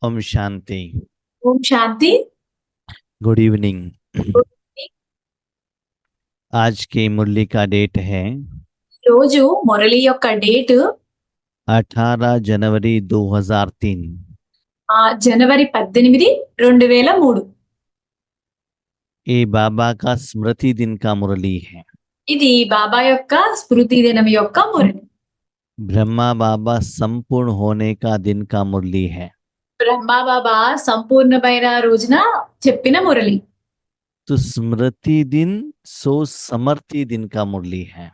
ओम शांति। ఓం శాంతి. Good evening. आज की मुरली का डेट है రోజు మురళి యొక్క డేట్ 18 जनवरी 2003। జనవరి 18, 2003. ये बाबा का स्मृति दिन का मुरली है। ఇది బాబా యొక్క స్మృతి దినం యొక్క మురళి. ब्रह्मा बाबा संपूर्ण होने का दिन का मुरली है। బ్రహ్మ బాబా సంపూర్ణమైన రోజున చెప్పిన మురళి. तो स्मृति दिन सो समर्थी दिन का मुरली है।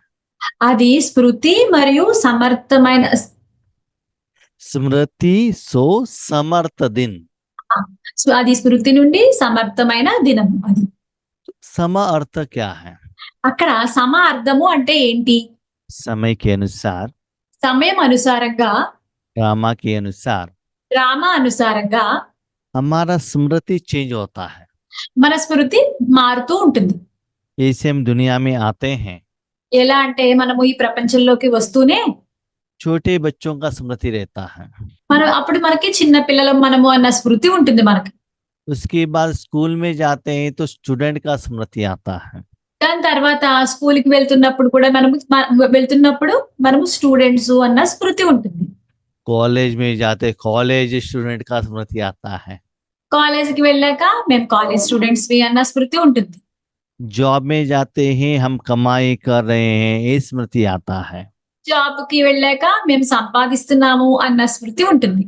అది స్మృతి మరియు సమర్థమైన स्मृति सो समर्थ दिन। అది స్మృతి నుండి సమర్థమైన దినం. అది सम अर्थ क्या है? అక్కడ సమ అర్థము అంటే ఏంటి? समय के अनुसार, సమయం అనుసారంగా, ड्रामा के अनुसार రామ అనుసారంగా हमारा स्मृति चेंज होता है। మన స్మృతి మారుతూ ఉంటుంది. जैसे हम दुनिया में आते हैं, ఎలా అంటే మనము ఈ ప్రపంచంలోకి వస్తూనే छोटे बच्चों का स्मृति रहता है। అప్పుడు మనకి చిన్న పిల్లలం మనము అన్న స్మృతి ఉంటుంది మనకి. उसके बाद स्कूल में जाते हैं तो स्टूडेंट का स्मृति आता है। దాని తర్వాత స్కూల్ కి వెళ్తున్నప్పుడు కూడా మనము స్టూడెంట్స్ అన్న స్మృతి ఉంటుంది. कॉलेज में जाते कॉलेज स्टूडेंट का स्मृति आता है। కాలేజ్ కి వెళ్ళాక మేము కాలేజ్ స్టూడెంట్స్ అన్న స్మృతి ఉంటుంది. जॉब में जाते हैं हम कमाई कर रहे हैं, ये स्मृति आता है। జాబ్ కి వెళ్ళాక మేము సంపాదిస్తున్నాము అన్న స్మృతి ఉంటుంది.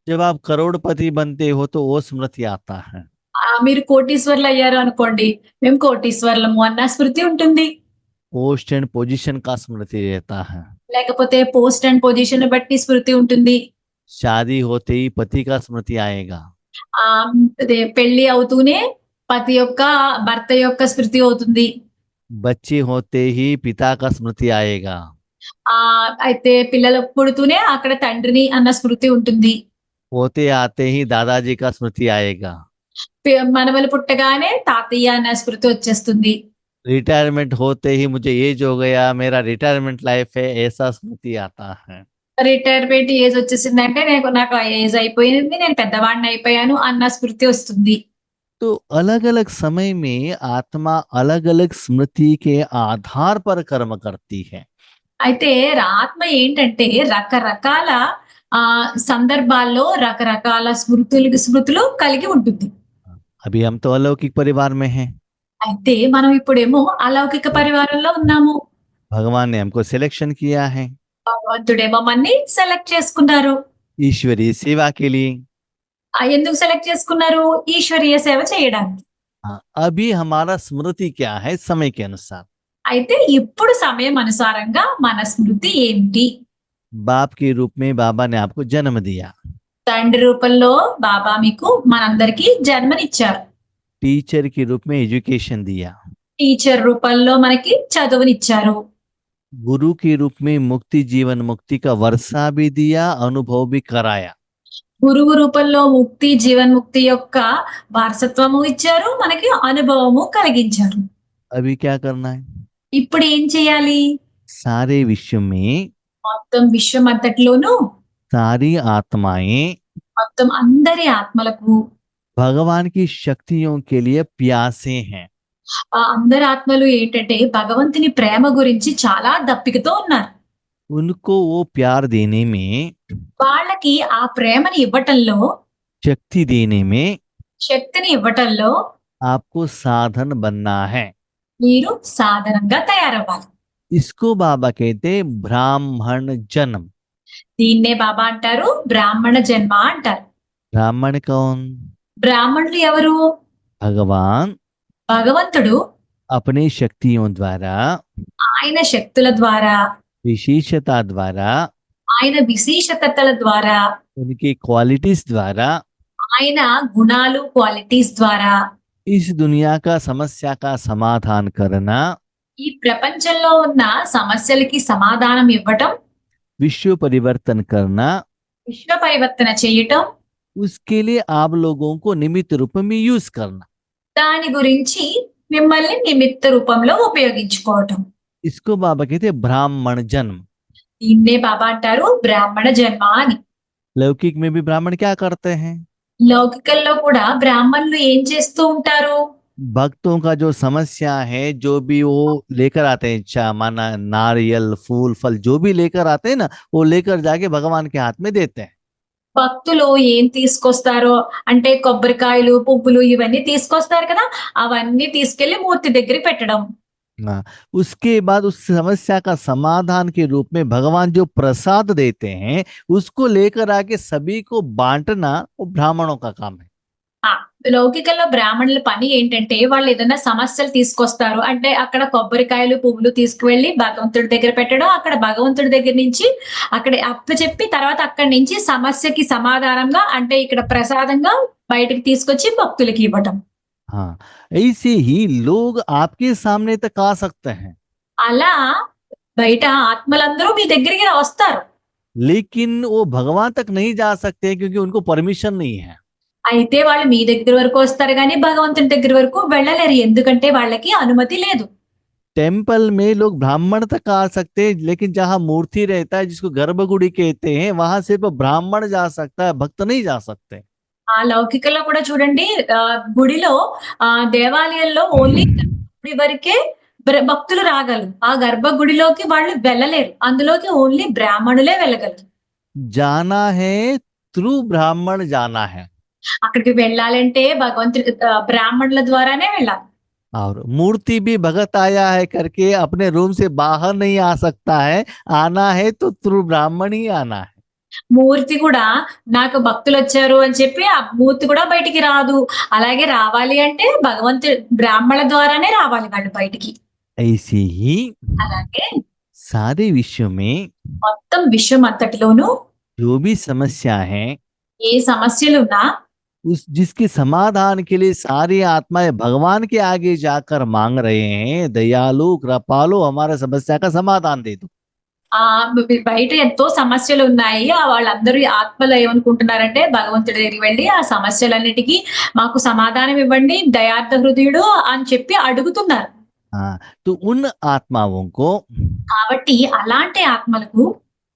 जब आप करोड़पति बनते हो तो वो स्मृति आता है। మీరు కోటీశ్వర్లు అయ్యారు అనుకోండి, మేము కోటీశ్వర్లము అన్న స్మృతి ఉంటుంది. पोस्ट एंड पोजीशन का स्मृति रहता है। లేకపోతే పోస్ట్ అండ్ పొజిషన్ బట్టి స్మృతి ఉంటుంది. शादी होते ही पति का स्मृति आएगा। అదే పెళ్లి అవుతూనే భర్త యొక్క స్మృతి అవుతుంది. बच्चे होते ही पिता का स्मृति आएगा। అయితే పిల్లలు పుడుతూనే అక్కడ తండ్రిని అన్న స్మృతి ఉంటుంది. होते आते ही दादाजी का स्मृति आएगा। మనవలు పుట్టగానే తాతయ్య అన్న స్మృతి వచ్చేస్తుంది. रिटायरमेंट होते ही मुझे एज हो गया, मेरा रिटायरमेंट लाइफ है, ऐसा स्मृति आता है। రిటైర్మెంట్ ఏజ్ వచ్చేసిందంటే నాకు ఏజ్ అయిపోయింది, నేను పెద్దవాడిని అయిపోయాను అన్న స్మృతి వస్తుంది. तो अलग अलग समय में आत्मा अलग अलग स्मृति के आधार पर कर्म करती है। అయితే ఆత్మ ఏంటంటే రకరకాల సందర్భాల్లో రకరకాల స్మృతులు కలిగి ఉంటుంది. अभी हम तो अलौकिक परिवार में हैं। అయితే మనం ఇప్పుడేమో అలౌకిక పరివారంలో ఉన్నాము. भगवान ने हमको सिलेक्शन किया है భగవంతుడేమో మన్ని సెలెక్ట్ చేసుకున్నారు. ईश्वरीय सेवा के लिए। ఎందుకు సెలెక్ట్ చేసుకున్నారు? ఈశ్వరీయ సేవ చేయడానికి. अभी हमारा स्मृति क्या है समय के अनुसार। అయితే ఇప్పుడు సమయం అనుసారంగా మన స్మృతి ఏంటి? बाप के रूप में बाबा ने आपको जन्म दिया। తండ్రి రూపంలో బాబా మీకు మనందరికీ జన్మనిచ్చారు. टीचर के रूप में एजुकेशन दिया। టీచర్ రూపంలో మనకి చదువునిచ్చారు. गुरु के रूप में मुक्ति जीवन मुक्ति का वर्षा भी दिया, अनुभव भी कराया। గురువు రూపంలో ముక్తి జీవన్ముక్తి యొక్క వారసత్వము ఇచ్చారు, మనకి అనుభవము కలిగించారు. अभी क्या करना है? ఇప్పుడు ఏం చేయాలి? सारे विश्व में మొత్తం విశ్వం అంతటిలోనూ सारी आत्माएं మొత్తం అందరి ఆత్మలకు भगवान की शक्तियों के लिए प्यासे हैं। అందరి ఆత్మలు ఏంటంటే భగవంతుని ప్రేమ గురించి చాలా దప్పికతో ఉన్నారు. उनको वो प्यार देने में, వాళ్ళకి ఆ ప్రేమని ఇవ్వటంలో, शक्ति देने में శక్తిని ఇవ్వటంలో आपको साधन बनना है। మీరు సాధనంగా తయారవ్వాలి. इसको बाबा कहते ब्राह्मण जन्म। దీన్నే బాబా అంటారు బ్రాహ్మణ జన్మ అంటారు. ब्राह्मण कौन? బ్రాహ్మణులు ఎవరు? भगवान భగవంతుడు अपनी शक्तियों द्वारा, ఆయన శక్తుల ద్వారా, विशेषता द्वारा, ఆయన విశేషతల ద్వారా, उनकी क्वालिटीज द्वारा ఆయన గుణాలు క్వాలిటీస్ ద్వారా इस दुनिया का समस्या का समाधान करना, ఈ ప్రపంచంలో ఉన్న సమస్యలకి సమాధానం ఇవ్వటం, विश्व परिवर्तन करना, విశ్వ పరివర్తన చేయటం, उसके लिए आप लोगों को निमित्त रूप में यूज करना। దాని గురించి మిమ్మల్ని నిమిత్త రూపంలో ఉపయోగించుకోవటం. इसको बाबा कहते ब्राह्मण जन्म। దీన్నే బాబా అంటారు బ్రాహ్మణ జన్మ అని. लौकिक में भी ब्राह्मण क्या करते हैं? లౌకికల్లో కూడా బ్రాహ్మణులు ఏం చేస్తూ ఉంటారు? भक्तों का जो समस्या है, जो भी वो लेकर आते हैं, इच्छा माना नारियल फूल फल जो भी लेकर आते हैं ना, वो लेकर जाके भगवान के हाथ में देते हैं। భక్తులు ఏం తీసుకొస్తారో అంటే కొబ్బరికాయలు, పువ్వులు ఇవన్నీ తీసుకొస్తారు కదా! అవన్నీ తీసుకెళ్ళి మూర్తి దగ్గర పెట్టడం. हाँ, उसके बाद उस समस्या का समाधान के रूप में भगवान जो प्रसाद देते हैं, उसको लेकर आके सभी को बांटना वो ब्राह्मणों का काम है। ఆ! లౌకికంలో బ్రాహ్మణుల పని ఏంటంటే వాళ్ళు ఏదైనా సమస్యలు తీసుకొస్తారు. అంటే అక్కడ కొబ్బరికాయలు, పువ్వులు తీసుకువెళ్ళి భగవంతుడి దగ్గర పెట్టడం. అక్కడ భగవంతుడి దగ్గర నుంచి అక్కడ అప్పచెప్పి తర్వాత అక్కడి నుంచి సమస్యకి సమాధానంగా అంటే ఇక్కడ ప్రసాదంగా బయటకి తీసుకొచ్చి భక్తులకి ఇవ్వటం. हाँ, ऐसे ही लोग आपके सामने तक आ सकते हैं, అలా బయట ఆత్మలందరూ మీ దగ్గరికి వస్తారు. लेकिन वो भगवान तक नहीं जा सकते क्योंकि उनको परमिशन नहीं है। అయితే వాళ్ళు మీ దగ్గర वరకు వస్తారు గానీ భగవంతుని దగ్గర వరకు వెళ్ళలేరు. ఎందుకంటే వాళ్ళకి అనుమతి లేదు. टेम्पल में लोग ब्राह्मण तक आ सकते हैं, लेकिन जहाँ मूर्ति रहता है जिसको गर्भगुड़ी कहते हैं, वहां सिर्फ ब्राह्मण जा सकता है, भक्त नहीं जा सकते। ఆ లౌకికలో కూడా చూడండి గుడిలో దేవాలయాల్లో ఓన్లీ గుడి వరకే భక్తులు రాగలరు. ఆ గర్భగుడిలోకి వాళ్ళు వెళ్ళలేరు. అందులోకి ఓన్లీ బ్రాహ్మణులే వెళ్ళగలరు. जाना है थ्रू ब्राह्मण जाना है, అక్కడికి వెళ్ళాలంటే భగవంతుడి బ్రాహ్మణుల ద్వారానే వెళ్ళాలి. और मूर्ति भी भगत आया है करके अपने रूम से बाहर नहीं आ सकता है, आना है तो थ्रू ब्राह्मण ही आना है। మూర్తి కూడా నాకు భక్తులు వచ్చారు అని చెప్పి ఆ మూర్తి కూడా బయటికి రాదు. అలాగే రావాలి అంటే భగవంతుడి బ్రాహ్మణుల ద్వారానే రావాలి వాళ్ళు బయటికి. ऐसे ही అలాగే सारे विश्व में మొత్తం విశ్వం అంతటిలోనూ जो भी समस्या है, ఏ సమస్యలున్నా उस जिसके समाधान के लिए सारी आत्माएं भगवान के आगे जाकर मांग रहे हैं, दयालु कृपालु हमारा समस्या का समाधान दे दो। ఆ బయట ఎంతో సమస్యలు ఉన్నాయి. వాళ్ళందరూ ఆత్మలు ఏమనుకుంటున్నారంటే భగవంతుడి దగ్గరికి వెళ్ళి ఆ సమస్యలన్నిటికీ మాకు సమాధానం ఇవ్వండి దయార్థ హృదయుడు అని చెప్పి అడుగుతున్నారు. हाँ, तो उन आत्माओं को కాబట్టి అలాంటి ఆత్మలకు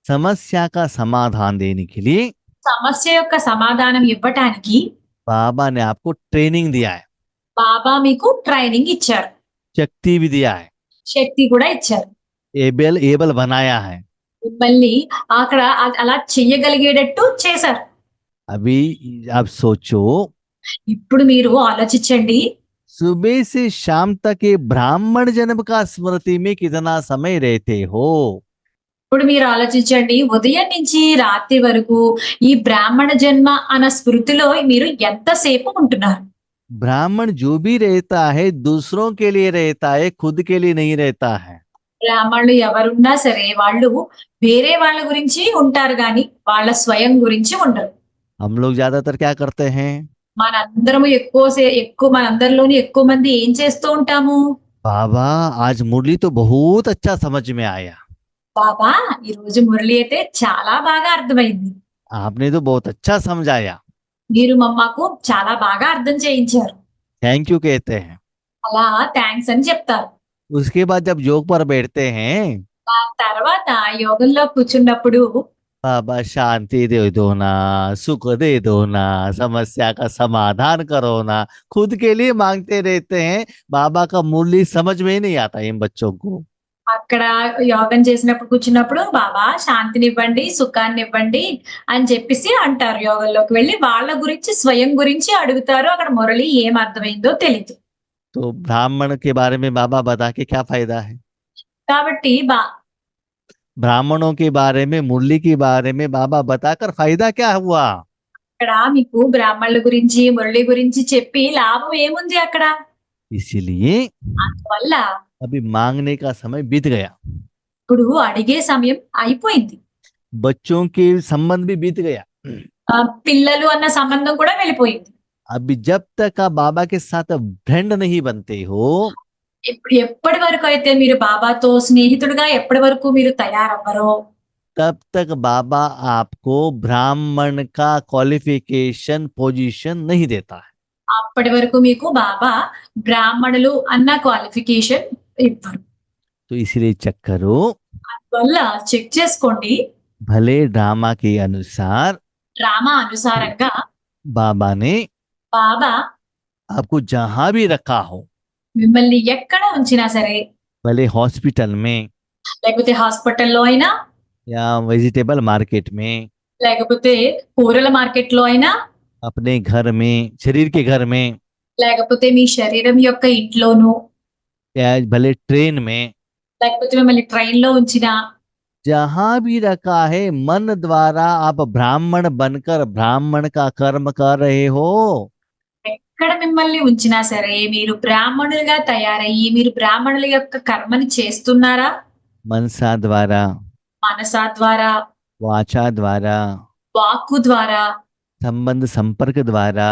समस्या का समाधान देने के लिए సమస్య యొక్క సమాధానం ఇవ్వటానికి बाबा ने आपको ट्रेनिंग दिया है, బాబా మీకు ట్రైనింగ్ ఇచ్చారు. शक्ति भी दिया है, శక్తి కూడా ఇచ్చారు. एबल बनाया है। మిమ్మల్ని అక్కడ అలా చెయ్యగలిగేటట్టు చేశారు. अभी आप सोचो, ఇప్పుడు మీరు ఆలోచించండి. सुबह से शाम तक ये ब्राह्मण जन्म का स्मृति में कितना समय रहते हो? ఇప్పుడు మీరు ఆలోచించండి. ఉదయం నుంచి రాత్రి వరకు ఈ బ్రాహ్మణ జన్మ అన్న స్మృతిలో మీరు ఎంతసేపు ఉంటున్నారు? ब्राह्मण जो भी रहता है दूसरों के लिए रहता है, खुद के लिए नहीं रहता है। బ్రాహ్మణులు ఎవరున్నా సరే వాళ్ళు వేరే వాళ్ళ గురించి ఉంటారు గాని వాళ్ళ స్వయం గురించి ఉండరు. हम लोग ज्यादातर क्या करते हैं? మనందరము మనందరిలోని ఎక్కువ మంది ఏం చేస్తూ ఉంటాము? बाबा आज मुरली तो बहुत अच्छा समझ में आया, బాబా ఈ రోజు మురళి అయితే చాలా బాగా అర్థమైంది. आपने तो बहुत अच्छा समझाया, మీరు మాకు చాలా బాగా అర్థం చేయించారు. थैंक यू कहते हैं। అలా థ్యాంక్స్ అని చెప్తారు. उसके बाद जब योग पर बैठते हैं, ఆ తర్వాత యోగంలో కూర్చున్నప్పుడు बाबा शांति दे दो ना, सुख दे दो ना, समस्या का समाधान करो ना, खुद के लिए मांगते रहते हैं। बाबा का मूल्य समझ में ही नहीं आता इन बच्चों को। అక్కడ యోగం చేసినప్పుడు కూర్చున్నప్పుడు బాబా శాంతినివ్వండి సుఖాన్ని ఇవ్వండి అని చెప్పేసి అంటారు. యోగంలోకి వెళ్ళి వాళ్ళ గురించి స్వయం గురించి అడుగుతారు. అక్కడ మురళి ఏం అర్థమైందో తెలియదు. तो ब्राह्मण के बारे में बाबा बता के क्या फायदा है? కాబట్టి ब्राह्मणों के बारे में, मुरली के बारे में बाबा बताकर फायदा क्या हुआ? అక్కడ మీకు బ్రాహ్మణుల గురించి మురళి గురించి చెప్పి లాభం ఏముంది అక్కడ? इसीलिए అందువల్ల अभी मांगने का समय बीत गया, ఇప్పుడు అడిగే సమయం అయిపోయింది. बच्चों के संबंध भी बीत गया। పిల్లలు అన్న సంబంధం కూడా వెళ్ళిపోయింది. अभी जब तक आप बाबा के साथ फ्रेंड नहीं बनते हो, ఇప్పుడు ఎప్పటి వరకు అయితే మీరు బాబాతో స్నేహితుడిగా ఎప్పటి వరకు మీరు తయారవ్వరో तब तक बाबा आपको ब्राह्मण का क्वालिफिकेशन पोजीशन नहीं देता है। అప్పటి వరకు మీకు బాబా బ్రాహ్మణులు అన్న క్వాలిఫికేషన్ ఇవ్వరు. तो इसलिए चेक करो, అందువల్ల చెక్ చేసుకోండి. भले ड्रामा के अनुसार డ్రామా అనుసారంగా बाबा ने బాబా आपको जहां भी रखा हो, మిమ్మల్ని ఎక్కడ ఉంచినా సరే, भले हॉस्पिटल में లేకపోతే హాస్పిటల్లో అయినా, या वेजिटेबल मार्केट में, లేకపోతే కూరల మార్కెట్లో అయినా, अपने घर में, शरीर के घर में, లేకపోతే మీ శరీరం యొక్క ఇంట్లోనూ, या भले ट्रेन में, లేకపోతే మిమ్మల్ని ట్రైన్లో ఉంచినా, जहां भी रखा है, मन द्वारा आप ब्राह्मण बनकर ब्राह्मण का कर्म कर रहे हो। ఎక్కడ మిమ్మల్ని ఉంచినా సరే మీరు బ్రాహ్మణులుగా తయారయ్యి మీరు బ్రాహ్మణుల యొక్క కర్మని చేస్తున్నారా? मनसा द्वारा, మనసా ద్వారా, वाचा द्वारा, వాక్కు ద్వారా, संबंध संपर्क द्वारा,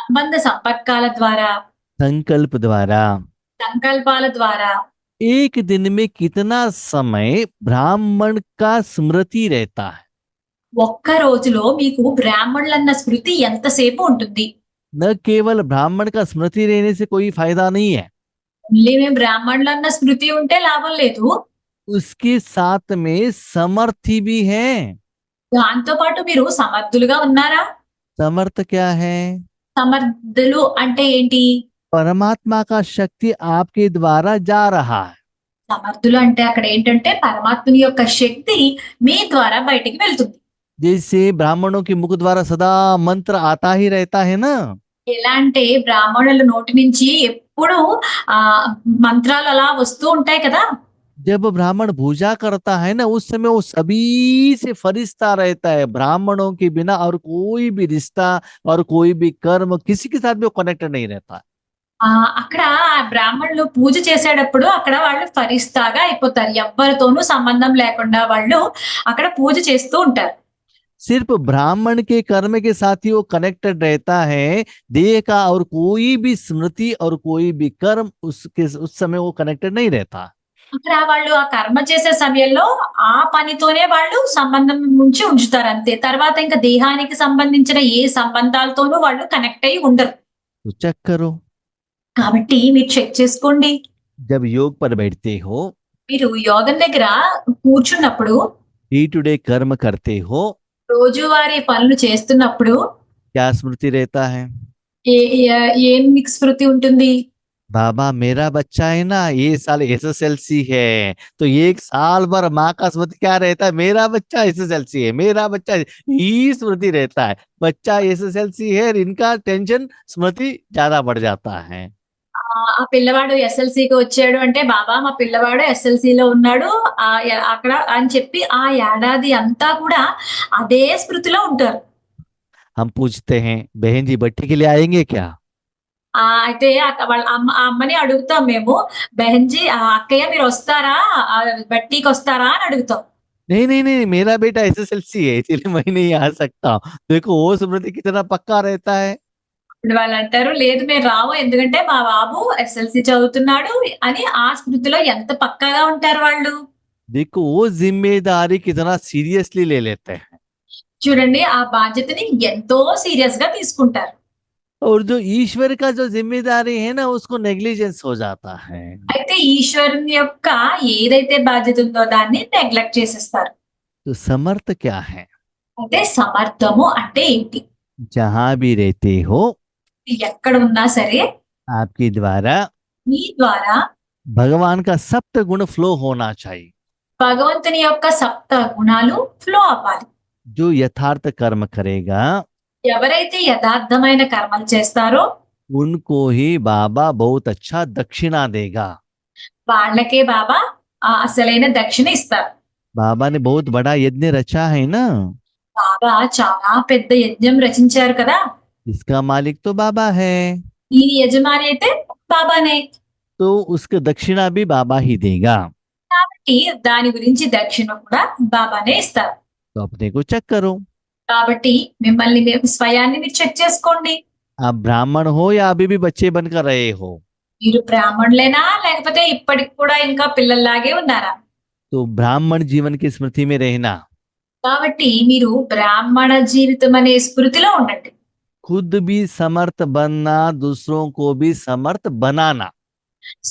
సంబంధ సంపర్కాల ద్వారా, संकल्प द्वारा, సంకల్పాల ద్వారా एक दिन में कितना समय ब्राह्मण का स्मृति रहता है? ఒక్క రోజులో మీకు బ్రాహ్మణులన్న స్మృతి ఎంతసేపు ఉంటుంది? न केवल ब्राह्मण का स्मृति रहने से कोई फायदा नहीं है, ఓన్లీ మేము బ్రాహ్మణులన్న స్మృతి ఉంటే లాభం లేదు, उसके साथ में समर्थी भी है। దాంతో పాటు మీరు సమర్థులుగా ఉన్నారా? समर्थ क्या है? సమర్థులు అంటే ఏంటి? परमात्मा का शक्ति आपके द्वारा जा रहा है। సమర్థులు అంటే అక్కడ ఏంటంటే పరమాత్ముని యొక్క శక్తి మీ ద్వారా బయటికి వెళ్తుంది. जैसे ब्राह्मणों के मुख द्वारा सदा मंत्र आता ही रहता है ना, ఎలా అంటే బ్రాహ్మణుల నోటి నుంచి ఎప్పుడు ఆ మంత్రాలు అలా వస్తూ ఉంటాయి కదా. जब ब्राह्मण पूजा करता है ना, उस समय वो सभी से फरिश्ता रहता है। ब्राह्मणों के बिना और कोई भी रिश्ता और कोई भी कर्म किसी के साथ भी वो कनेक्टेड नहीं रहता। అక్కడ ఆ బ్రాహ్మణులు పూజ చేసేటప్పుడు అక్కడ వాళ్ళు ఫరిస్తాగా అయిపోతారు. ఎవ్వరితోనూ సంబంధం లేకుండా వాళ్ళు అక్కడ పూజ చేస్తూ ఉంటారు. सिर्फ ब्राह्मण के कर्म के साथ ही वो कनेक्टेड रहता है। देह का और कोई भी स्मृति और कोई भी कर्म उस समय वो कनेक्टेड नहीं रहता। అక్కడ వాళ్ళు ఆ కర్మ చేసే సమయంలో ఆ పనితోనే వాళ్ళు సంబంధం నుంచి ఉంచుతారు అంతే. తర్వాత ఇంకా దేహానికి సంబంధించిన ఏ సంబంధాలతోనూ వాళ్ళు కనెక్ట్ అయ్యి ఉండరు. तो चेक करो, కాబట్టి మీరు చెక్ చేసుకోండి. जब योग पर बैठते हो, మీరు యోగం దగ్గర కూర్చున్నప్పుడు, डे टू डे कर्म करते हो, రోజువారీ పనులు చేస్తున్నప్పుడు क्या स्मृति रहता है? ఏం మీకు స్మృతి ఉంటుంది? बाबा मेरा बच्चा है ना, ये साल एसएसएलसी है, तो एक साल भर माँ का स्मृति क्या रहता है? मेरा बच्चा एसएसएलसी है, मेरा बच्चा, ये स्मृति रहता है। बच्चा एसएसएलसी है, इनका टेंशन स्मृति ज्यादा बढ़ जाता है। ఆ పిల్లవాడు ఎస్ఎల్సీకి వచ్చాడు అంటే బాబా మా పిల్లవాడు ఎస్ఎల్సీలో ఉన్నాడు అక్కడ అని చెప్పి ఆ ఏడాది అంతా కూడా అదే స్మృతిలో ఉంటారు. हम पूछते हैं, बहन जी बट्टी के लिए आएंगे क्या? అయితే వాళ్ళ అమ్మని అడుగుతాం మేము, బెహన్జీ అక్కయ్య మీరు వస్తారా, బట్టీకి వస్తారా అని అడుగుతాం. नहीं नहीं नहीं, मेरा बेटा एसएसएलसी है, इसलिए मैं नहीं आ सकता हूँ। देखो वो स्मृति कितना पक्का रहता है। ఇప్పుడు వాళ్ళు అంటారు లేదు మేము రాము ఎందుకంటే మా బాబు ఎస్ఎల్సీ చదువుతున్నాడు అని. ఆ స్మృతిలో ఎంత పక్కాగా ఉంటారు వాళ్ళు. देखो वो जिम्मेदारी कितना सीरियसली ले लेते हैं। చూడండి ఆ బాధ్యతని ఎంతో సీరియస్ గా తీసుకుంటారు. और जो ईश्वर का जो जिम्मेदारी है ना, उसको नेग्लिजेंस हो जाता है। అయితే ఈశ్వరుని యొక్క ఏదైతే బాధ్యత ఉందో దాన్ని నెగ్లెక్ట్ చేసేస్తారు. तो समर्थ क्या है? అంటే సమర్థము అంటే ఏంటి? जहां भी रहते हो, ఎక్కడ ఉన్నా సరే आपके द्वारा మీ ద్వారా भगवान का सप्त गुण फ्लो होना चाहिए। భగవంతుని యొక్క సప్త గుణాలు ఫ్లో అవ్వాలి. जो यथार्थ कर्म करेगा, ఎవరైతే యథార్థమైన కర్మలు చేస్తారో उनको ही बाबा बहुत अच्छा दक्षिणा देगा। వాళ్ళకే బాబా అసలైన దక్షిణ ఇస్తారు. बाबा ने बहुत बड़ा यज्ञ रचा है ना, బాబా చాలా పెద్ద యజ్ఞం రచించారు కదా. इसका मालिक तो बाबा है, దీని యజమాని అయితే బాబానే. तो उसका दक्षिणा भी बाबा ही देगा। కాబట్టి దాని గురించి దక్షిణ కూడా బాబానే ఇస్తారు. तो अपने को चेक करो, కాబట్టి మిమ్మల్ని స్వయాన్ని మీరు చెక్ చేసుకోండి. आप ब्राह्मण हो या अभी भी बच्चे बनकर रहे हो। మీరు బ్రాహ్మణులేనా లేకపోతే ఇప్పటికి కూడా ఇంకా పిల్లల్లాగే ఉన్నారా? तो ब्राह्मण जीवन की स्मृति में रहना, కాబట్టి మీరు బ్రాహ్మణ జీవితం అనే స్మృతిలో ఉండండి. खुद भी समर्थ बनना, दूसरों को भी समर्थ बनाना।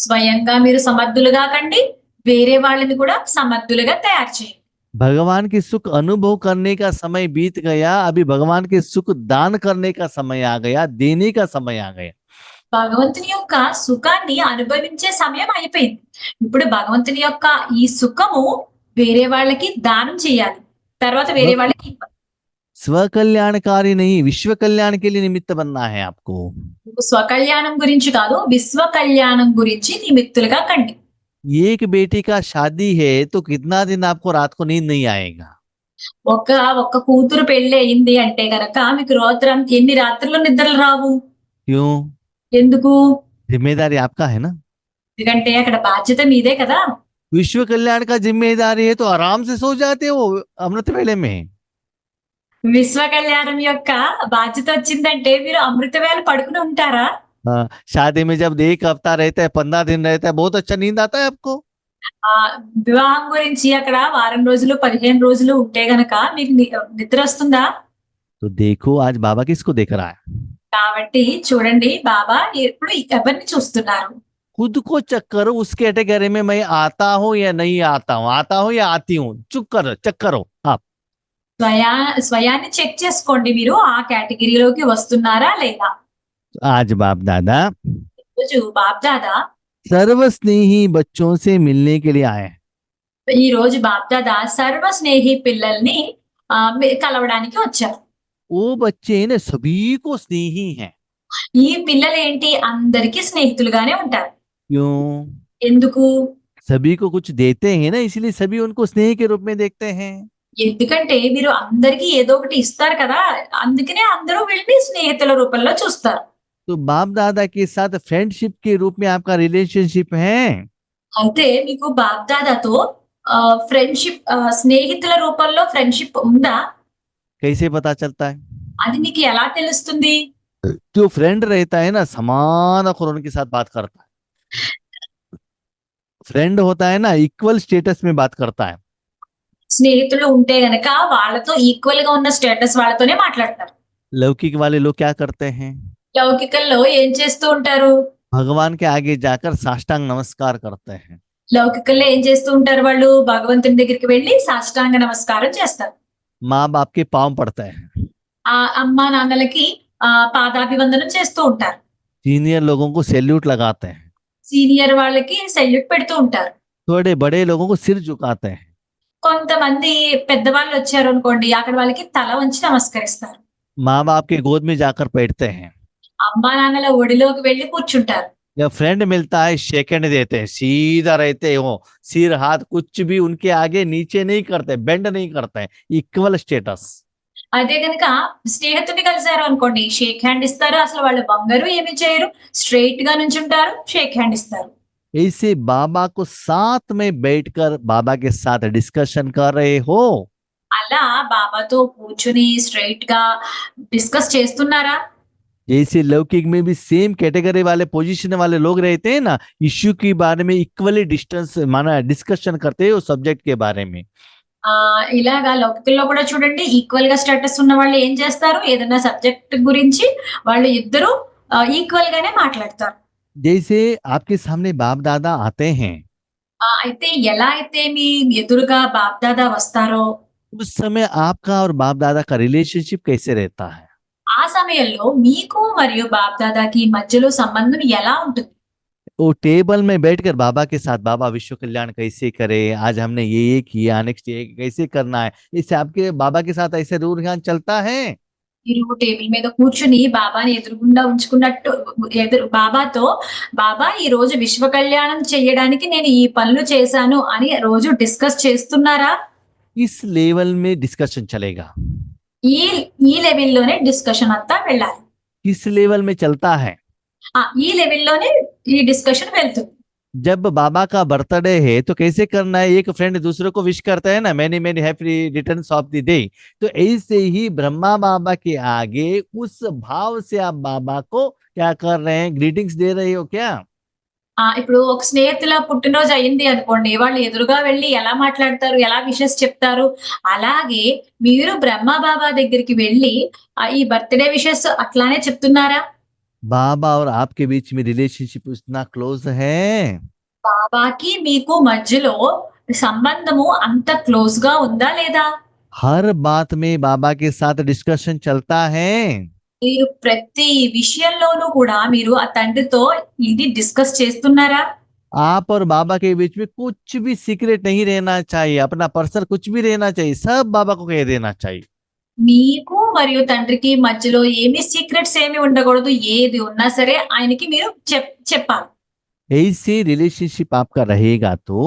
స్వయంగా మీరు సమర్థులుగా కండి, వేరే వాళ్ళని కూడా సమర్థులుగా తయారు చేయండి. भगवान के सुख अनुभव करने का समय बीत गया, अभी भगवान के सुख दान करने का समय आ गया, देने का समय आ गया। భగవంతుని యొక్క సుఖాన్ని అనుభవించే సమయం అయిపోయింది. ఇప్పుడు భగవంతుని యొక్క ఈ సుఖము వేరే వాళ్ళకి దానం చేయాలి. తర్వాత स्व వేరే వాళ్ళకి ఇవ్వాలి. स्व कल्याणकारी नहीं, विश्व कल्याण के लिए निमित्त बनना है आपको। స్వకల్యాణం గురించి కాదు, విశ్వ కళ్యాణం గురించి నిమిత్తులుగా కండి. एक बेटी का शादी है तो कितना दिन आपको रात को नींद नहीं आएगा। ఒక్క కూతురు పెళ్లి అయింది అంటే గనక మీకు ఎన్ని రాత్రులు నిద్రలు రావు. क्यों? ఎందుకు? जिम्मेदारी आपका है ना। ఎందుకంటే అక్కడ బాధ్యత మీదే కదా. विश्व कल्याण का जिम्मेदारी है तो आराम से सो जाते हो अमृत वेले में। విశ్వ కళ్యాణం యొక్క బాధ్యత వచ్చిందంటే మీరు అమృత వేళ పడుకుని ఉంటారా? हाँ, शादी में जब 1 हफ्ता रहता है, 15 दिन रहता है, बहुत अच्छा नींद आता है आपको। ఆ వివాహం గురించి అక్కడ వారం రోజులు 15 రోజులు ఉంటే గనక మీకు నిద్ర వస్తుందా? तो देखो आज बाबा किसको देख रहा है। కాబట్టి చూడండి బాబా ఇప్పుడు ఎవరిని చూస్తున్నారు. खुद को चेक करो, उस कैटेगरी में मैं आता हूँ या नहीं आता हूँ, आता हूँ या आती हूँ। चेक करो आप। స్వయాన్ని చెక్ చేసుకోండి, మీరు ఆ కేటగిరీలోకి వస్తున్నారా లేదా. आज बाप दादा రోజు బాప్ దాదా सर्वस्नेही बच्चों से मिलने के लिए आए हैं। ఈ రోజు బాప్ దాదా సర్వ స్నేహి పిల్లల్ని కలవడానికి వచ్చారు. वो बच्चे ना सभी को स्नेही हैं। ఈ పిల్లలు ఏంటి అందరికీ స్నేహితులుగానే ఉంటారు. क्यों? ఎందుకు? सभी को कुछ देते हैं ना, इसलिए सभी उनको स्नेह के रूप में देखते हैं। ఎందుకంటే మీరు అందరికీ ఏదో ఒకటి ఇస్తారు కదా, అందుకనే అందరూ వీళ్ళని స్నేహితుల రూపంలో చూస్తారు. तो बाप दादा के साथ फ्रेंडशिप के रूप में आपका रिलेशनशिप है। అయితే మీకు బాప్ దాదాతో ఫ్రెండ్షిప్ స్నేహితుల రూపంలో ఫ్రెండ్షిప్ ఉందా? कैसे पता चलता है? అది మీకు ఎలా తెలుస్తుంది? जो फ्रेंड रहता है ना, समान होकर उनके साथ बात करता है। फ्रेंड होता है ना, इक्वल स्टेटस में बात करता है। స్నేహితులు ఉంటే గనక వాళ్ళతో ఈక్వల్ గా ఉన్న స్టేటస్ వాళ్ళతోనే మాట్లాడతారు. लौकिक वाले लोग क्या करते हैं? లౌకికల్లో ఏం చేస్తూ ఉంటారు? भगवान के आगे जाकर साष्टांग नमस्कार करते हैं। లౌకికల్లో ఏం చేస్తూ ఉంటారు? వాళ్ళు భగవంతుని దగ్గరికి వెళ్ళి సాష్టాంగ నమస్కారం చేస్తారు. माँ बाप के पांव पड़ते हैं। ఆ అమ్మా నాన్నలకి పాదాభివందనం చేస్తూ ఉంటారు. सीनियर लोगों को सैल्यूट लगाते हैं। సీనియర్ వాళ్ళకి సెల్యూట్ పెడుతూ ఉంటారు. थोड़े बड़े लोगों को सिर झुकाते हैं। కొంతమంది పెద్దవాళ్ళు వచ్చారు అనుకోండి, అక్కడ వాళ్ళకి తల వంచి నమస్కరిస్తారు. माँ बाप के गोद में जाकर बैठते हैं। అమ్మా నాన్నల ఒడిలోకి వెళ్ళి కూర్చుంటారు. जब फ्रेंड मिलता है सेकंड देते हैं, सीधा रहते हो, सिर हाथ कुछ भी उनके आगे नीचे नहीं करते, बेंड नहीं करते, इक्वल स्टेटस। అదే కనుక స్నేహితుడిని కలిసారు అనుకోండి, షేక్ హ్యాండ్ ఇస్తారు. అసలు వాళ్ళు బంగారు ఏమి చేయరు, స్ట్రైట్ గా నుంచుంటారు, షేక్ హ్యాండ్ ఇస్తారు. ऐसे बाबा को साथ में बैठकर बाबा के साथ डिस्कशन कर रहे हो। అలా బాబాతో కూర్చుని స్ట్రైట్ గా డిస్కస్ చేస్తున్నారా? जैसे लौकिक में भी सेम कैटेगरी वाले पोजीशन वाले लोग रहते हैं ना, इश्यू के बारे में इक्वली डिस्टेंस माना डिस्कशन करते हैं उस सब्जेक्ट के बारे में। ఇలాగా లౌకికల్లో కూడా చూడండి, ఈక్వల్ గా స్టేటస్ ఉన్న వాళ్ళు ఏం చేస్తారు, ఏదైనా సబ్జెక్ట్ గురించి వాళ్ళు ఇద్దరు ఈక్వల్ గానే మాట్లాడతారు. जैसे आपके सामने बाप दादा आते हैं, అయితే ఎలా అయితే మీ ఎదురుగా బాప్ దాదా వస్తారో उस समय आपका और बाप दादा का रिलेशनशिप कैसे रहता है? ఆ సమయంలో మీకు మరియు బాప్ దాదాకి మధ్యలో సంబంధం ఎలా ఉంటుంది? वो टेबल में बैठकर बाबा के साथ, बाबा विश्व कल्याण कैसे करे, आज हमने ये किया, नेक्स्ट ये कैसे करना है, इससे आपके बाबा के साथ ऐसे रूहान चलता है। మీరు టేబుల్ మీద కూర్చుని బాబాని ఎదురుగుండా ఉంచుకున్నట్టు బాబాతో, బాబా ఈ రోజు విశ్వ కళ్యాణం చేయడానికి నేను ఈ పనులు చేశాను అని రోజు డిస్కస్ చేస్తున్నారా? इस लेवल में डिस्कशन चलेगा। ఈ ఈ లెవెల్లోనే డిస్కషన్ అంతా వెళ్ళాలి. किस लेवल में चलता है? ఈ లెవెల్లోనే ఈ డిస్కషన్ వెళ్తుంది. जब बाबा का बर्थडे है तो कैसे करना है? एक फ्रेंड दूसरे को विश करता है ना, many many happy returns of the day. तो ऐसे ही ब्रह्मा बाबा के आगे उस भाव से आप बाबा को क्या कर रहे हैं? ग्रीटिंग्स दे रहे हो क्या? ఇప్పుడు ఒక స్నేహితుల పుట్టినరోజు అయింది అనుకోండి, వాళ్ళు ఎదురుగా వెళ్ళి ఎలా మాట్లాడతారు, ఎలా విషెస్ చెప్తారు, అలాగే మీరు బ్రహ్మ బాబా దగ్గరికి వెళ్ళి ఈ బర్త్డే విషెస్ అట్లానే చెప్తున్నారా? बाबा और आपके बीच में रिलेशनशिप उतना क्लोज है? బాబాకి మీకు మధ్యలో సంబంధము అంత క్లోజ్ గా ఉందా లేదా? हर बात में बाबा के साथ डिस्कशन चलता है। మీరు ప్రతి విషయంలోనూ కూడా మీరు ఆ తండ్రితో ఇది డిస్కస్ చేస్తున్నారా? आप और बाबा के बीच में कुछ भी सीक्रेट नहीं रहना चाहिए, अपना पर्सनल कुछ भी रहना चाहिए, सब बाबा को कह देना चाहिए। మీకు మరియు తండ్రికి మధ్యలో ఏమి సీక్రెట్స్ ఏమి ఉండకూడదు. ఏది ఉన్నా సరే ఆయనకి మీరు చెప్పాలి. ऐसे रिलेशनशिप आपका रहेगा तो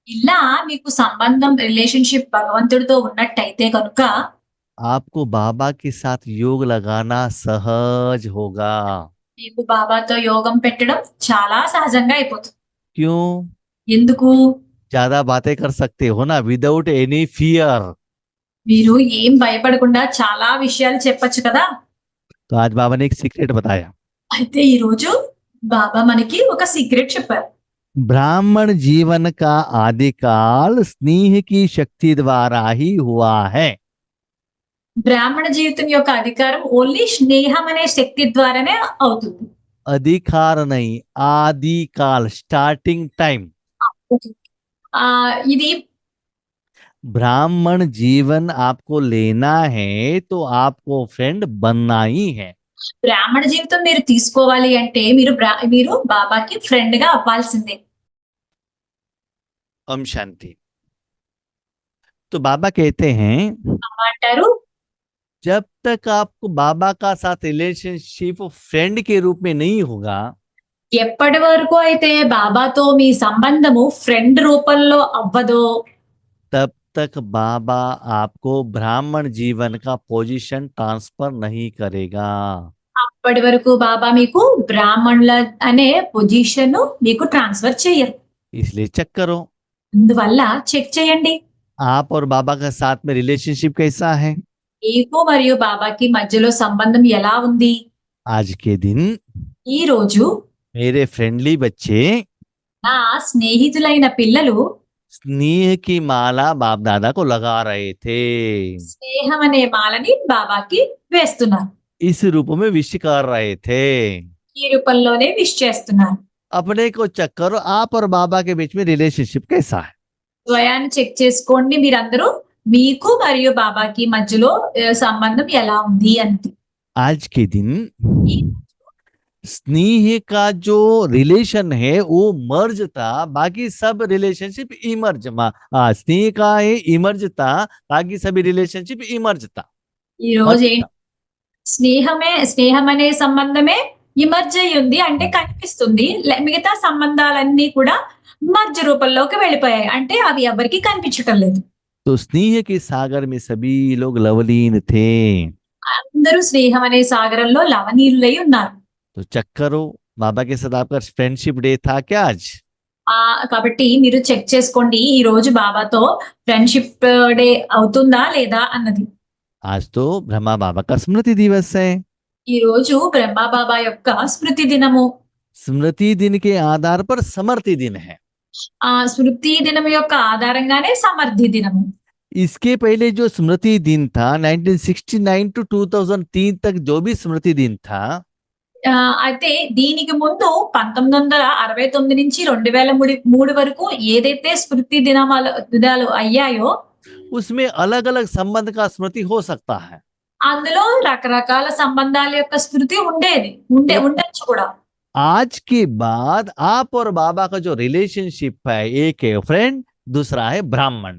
ఇలా మీకు సంబంధం రిలేషన్‌షిప్ భగవంతుడితో ఉన్నట్టయితే కనుక आपको बाबा के साथ योग लगाना सहज होगा। మీకు బాబాతో యోగం పెట్టడం చాలా సహజంగా అయిపోతుంది. क्यों? ఎందుకు? ज्यादा बातें कर सकते हो ना विदाउट एनी फियर। మీరు ఏం భయపడకుండా చాలా విషయాలు చెప్పొచ్చు కదా! तो आज बाबा ने एक सीक्रेट बताया। అయితే ఈరోజు బాబా మనకి ఒక సీక్రెట్ చెప్పారు. ब्राह्मण जीवन का आदिकाल स्नेह की शक्ति द्वारा ही हुआ है। బ్రాహ్మణ జీవితం యొక్క అధికారం ఓన్లీ స్నేహం అనే శక్తి ద్వారానే అవుతుంది. अधिकार नहीं, आदिकाल, स्टार्टिंग टाइम। ఇది ब्राह्मण जीवन आपको लेना है तो आपको फ्रेंड बनना ही है। బ్రాహ్మణ జీవితం మీరు తీసుకోవాలి అంటే మీరు బాబాకి ఫ్రెండ్ గా అవ్వాల్సిందే. ओम शांति। तो बाबा कहते हैं బాబా అంటారు, जब तक आपको बाबा का साथ रिलेशनशिप फ्रेंड के रूप में नहीं होगा, ఎప్పటి వరకు అయితే బాబాతో మీ సంబంధము ఫ్రెండ్ రూపంలో అవ్వదో तब तक बाबा आपको ब्राह्मण जीवन का पोजीशन ट्रांसफर नहीं करेगा। అప్పటి వరకు బాబా మీకు బ్రాహ్మణుల అనే పొజిషన్ మీకు ట్రాన్స్ఫర్ చేయరు. इसलिए चेक करो అందువల్ల చెక్ చేయండి. आप और बाबा का साथ में रिलेशनशिप कैसा है। మీకు మరియు బాబాకి మధ్యలో సంబంధం ఎలా ఉంది? आज के दिन ఈ రోజు मेरे फ्रेंडली बच्चे నా స్నేహితులైన పిల్లలు स्नेह की माला बाप दादा को लगा रहे थे। స్నేహం అనే మాలని బాబాకి వేస్తున్నారు. इस रूप में विश कर रहे थे। ఈ రూపంలోనే విష్ చేస్తున్నారు. अपने को चेक करो आप और बाबा के बीच में रिलेशनशिप कैसा है। స్వయాన్ని చెక్ చేసుకోండి. మీరందరూ మీకు మరియు బాబాకి మధ్యలో సంబంధం ఎలా ఉంది అనేది. आज के दिन स्नेह का जो रिलेशन है वो मर्ज था, बाकी सब रिलेशनशिप इमर्ज। स्नेह का है इमर्ज था, बाकी सभी रिलेशनशिप इमर्ज था। ఈ రోజు స్నేహం అనే సంబంధమే ఇమర్జ్ అయి ఉంది అంటే కనిపిస్తుంది. మిగతా సంబంధాలన్నీ కూడా మర్జ్ రూపంలోకి వెళ్ళిపోయాయి అంటే అవి ఎవరికి కనిపించటం లేదు. तो स्नेह के सागर में सभी लोग लवलीन थे। అందరూ స్నేహం అనే సాగరంలో లవణీయులై ఉన్నారు. तो चेक करो बाबा के साथ आपका फ्रेंडशिप डे था क्या आज। కాబట్టి మీరు చెక్ చేసుకోండి ఈ రోజు బాబాతో ఫ్రెండ్షిప్ డే అవుతుందా లేదా అన్నది. आज तो ब्रह्मा बाबा का स्मृति दिवस है। ఈ రోజు బ్రహ్మ బాబా యొక్క స్మృతి దినము. स्मृति दिन के आधार पर समर्थि दिन है। స్మృతి దినం యొక్క ఆధారంగానే సమర్థి దినము. इसके पहले जो स्मृति दिन था 1969 टू 2003 तक जो भी स्मृति दिन था, అయితే దీనికి ముందు 1969 నుంచి 2003 వరకు ఏదైతే స్మృతి దినాలు అయ్యాయో उसमें अलग अलग संबंध का स्मृति हो सकता है। అందులో రకరకాల సంబంధాల యొక్క స్మృతి ఉండొచ్చు కూడా. आज के बाद आप और बाबा का जो रिलेशनशिप है, एक है फ्रेंड, दूसरा है ब्राह्मण।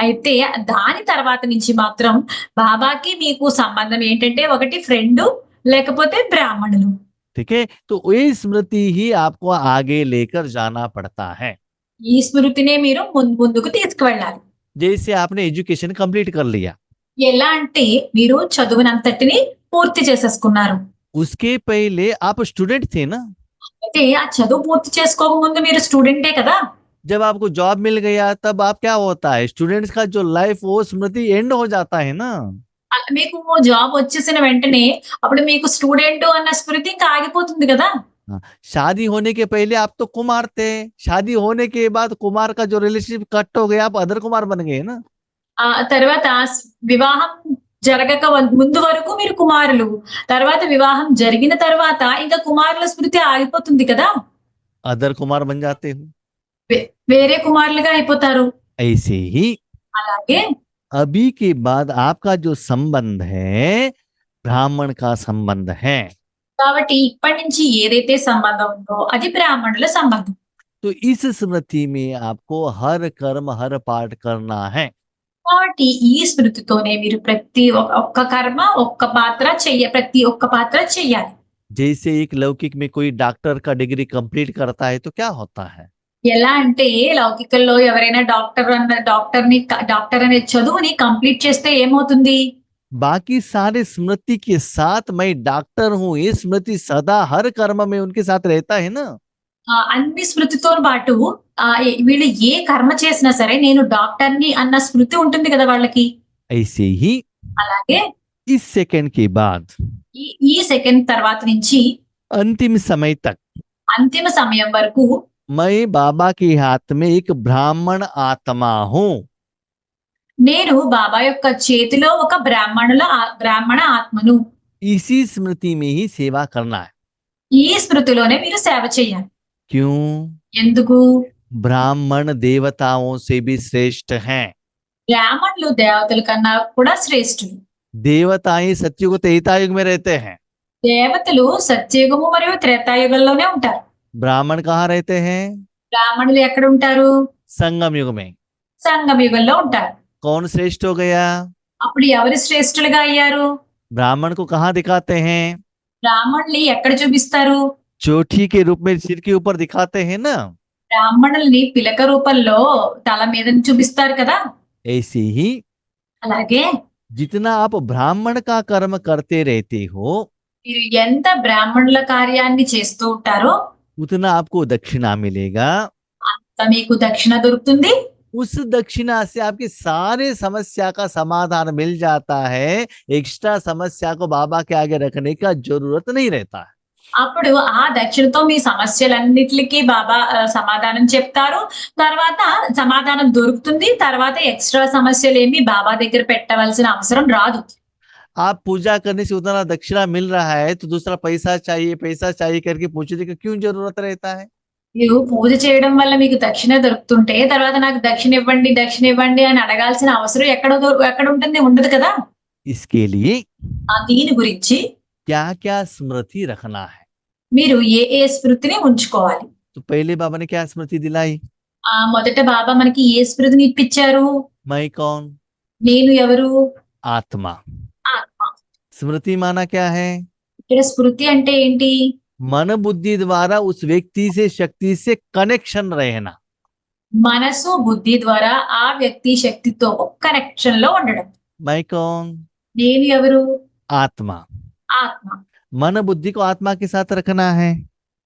అయితే దాని తర్వాత నుంచి మాత్రం బాబాకి మీకు సంబంధం ఏంటంటే ఒకటి ఫ్రెండ్ లేకపోతే బ్రాహ్మణులు. ठीक है, तो ये स्मृति ही आपको आगे लेकर जाना पड़ता है। ఈ స్మృతినే మీరు ముందుకు తీసుకువెళ్ళాలి. जैसे आपने एजुकेशन कंप्लीट कर लिया, ఎలా అంటే మీరు చదువునంతటిని పూర్తి చేసేసుకున్నారు. उसके पहले आप स्टूडेंट थे ना। అయితే ఆ చదువు పూర్తి చేసుకోక ముందు మీరు స్టూడెంటే కదా. जब आपको जॉब मिल गया तब आप क्या होता है, स्टूडेंट्स का जो लाइफ वो स्मृति एंड हो जाता है ना। మీకు జాబ్ వచ్చేసిన వెంటనే అప్పుడు మీకు స్టూడెంట్ అన్న స్మృతి ఇంకా ఆగిపోతుంది కదా. शादी होने के पहले आप तो कुमार थे, शादी होने के बाद कुमार का जो रिलेशनशिप कट हो गया, आप अदर कुमार बन गए ना। తర్వాత వివాహం జరగక ముందు వరకు మీరు కుమారులు, తర్వాత వివాహం జరిగిన తర్వాత ఇంకా కుమారుల స్మృతి ఆగిపోతుంది కదా. अदर कुमार बन जाते हो। వేరే కుమారులుగా అయిపోతారు. ऐसे ही అలాగే अभी के बाद आपका जो संबंध है ब्राह्मण का संबंध है। కాబట్టి ఇప్పటి నుంచి ఏదైతే సంబంధం ఉందో అది బ్రాహ్మణుల సంబంధం. तो इस स्मृति में आपको हर कर्म हर पाठ करना है। కాబట్టి ఈ స్మృతితోనే మీరు ప్రతి ఒక్క కర్మ ప్రతి ఒక్క పాత్ర చెయ్యాలి. जैसे एक लौकिक में कोई डॉक्टर का डिग्री कंप्लीट करता है तो क्या होता है? ఎలా అంటే లౌకికల్లో ఎవరైనా డాక్టర్ అనే చదువుని కంప్లీట్ చేస్తే ఏమవుతుంది? बाकी सारे स्मृति के साथ मैं डॉक्टर हूँ ये स्मृति सदा हर कर्म में उनके साथ रहता है ना। అన్ని స్మృతితో పాటు వీళ్ళు ఏ కర్మ చేసినా సరే నేను డాక్టర్ని అన్న స్మృతి ఉంటుంది కదా వాళ్ళకి. ऐसे ही అలాగే इस सेकंड के बाद ఈ సెకండ్ తర్వాత నుంచి अंतिम समय तक అంతిమ సమయం వరకు मैं बाबा के हाथ में एक ब्राह्मण आत्मा हूँ। నేను బాబా యొక్క చేతిలో ఒక బ్రాహ్మణ ఆత్మను. इसी स्मृति में ही सेवा करना है। ఈ స్మృతిలోనే మీరు సేవ చేయాలి. क्यों? ఎందుకు? ब्राह्मण देवताओं से भी श्रेष्ठ हैं। బ్రాహ్మణులు దేవతల కన్నా కూడా శ్రేష్ఠులు. देवताएं सत्युग त्रेतायुग में रहते हैं। దేవతలు సత్యయుగము మరియు త్రేతాయుగంలోనే ఉంటారు. ब्राह्मण कहाँ रहते हैं? బ్రాహ్మణులు ఎక్కడ ఉంటారు? संगम युग में। సంగమ యుగంలో ఉంటారు. कौन श्रेष्ठ हो गया? అప్పుడు ఎవరు శ్రేష్ఠులుగా అయ్యారు? ब्राह्मण को कहाँ दिखाते हैं? బ్రాహ్మణులు ఎక్కడ చూపిస్తారు? चोटी के रूप में सिर के ऊपर दिखाते हैं ना। బ్రాహ్మణుల్ని పిలక రూపంలో తల మీద చూపిస్తారు కదా. ऐसे ही అలాగే जितना आप ब्राह्मण का कर्म करते रहते हो మీరు ఎంత బ్రాహ్మణుల కార్యాన్ని చేస్తూ ఉంటారో उतना आपको दक्षिणा मिलेगा। అంత మీకు దక్షిణ దొరుకుతుంది. उस दक्षिणा से आपकी सारे समस्या का समाधान मिल जाता है। एक्स्ट्रा समस्या को बाबा के आगे रखने का जरूरत नहीं रहता है। అప్పుడు ఆ దక్షిణతో మీ సమస్యలన్నిటికీ బాబా సమాధానం చెప్తారు. తర్వాత సమాధానం దొరుకుతుంది. తర్వాత ఎక్స్ట్రా సమస్యలు ఏమి బాబా దగ్గర పెట్టవలసిన అవసరం రాదు. आप पूजा करने से उतना दक्षिणा मिल रहा है तो दूसरा पैसा चाहिए करके पूछने का क्यों जरूरत रहता है? మీరు పూజ చేయడం వల్ల మీకు దక్షిణ దొరుకుతుంటే తర్వాత నాకు దక్షిణ ఇవ్వండి అని అడగాల్సిన అవసరం ఎక్కడ ఉంటుంది? ఉండదు కదా. इसके लिए దీని గురించి क्या क्या स्मृति रखना है? మీరు ఏ స్మృతిని ఉంచుకోవాలి? तो पहले बाबा ने क्या स्मृति दिलाई? మొదట బాబా మనకి ఏ స్మృతిని ఇప్పించారు? मैं कौन? నేను ఎవరు? आत्मा। ఆత్మ. स्मृति माना क्या है? ఇక్కడ స్మృతి అంటే ఏంటి? मन बुद्धि द्वारा उस व्यक्ति से शक्ति से कनेक्शन रहना। మనసు బుద్ధి ద్వారా ఆ వ్యక్తి శక్తితో కనెక్షన్ లో ఉండడం. मैं कौन? నేను ఎవరు? आत्मा। ఆత్మ. मन बुद्धि को आत्मा के साथ रखना है।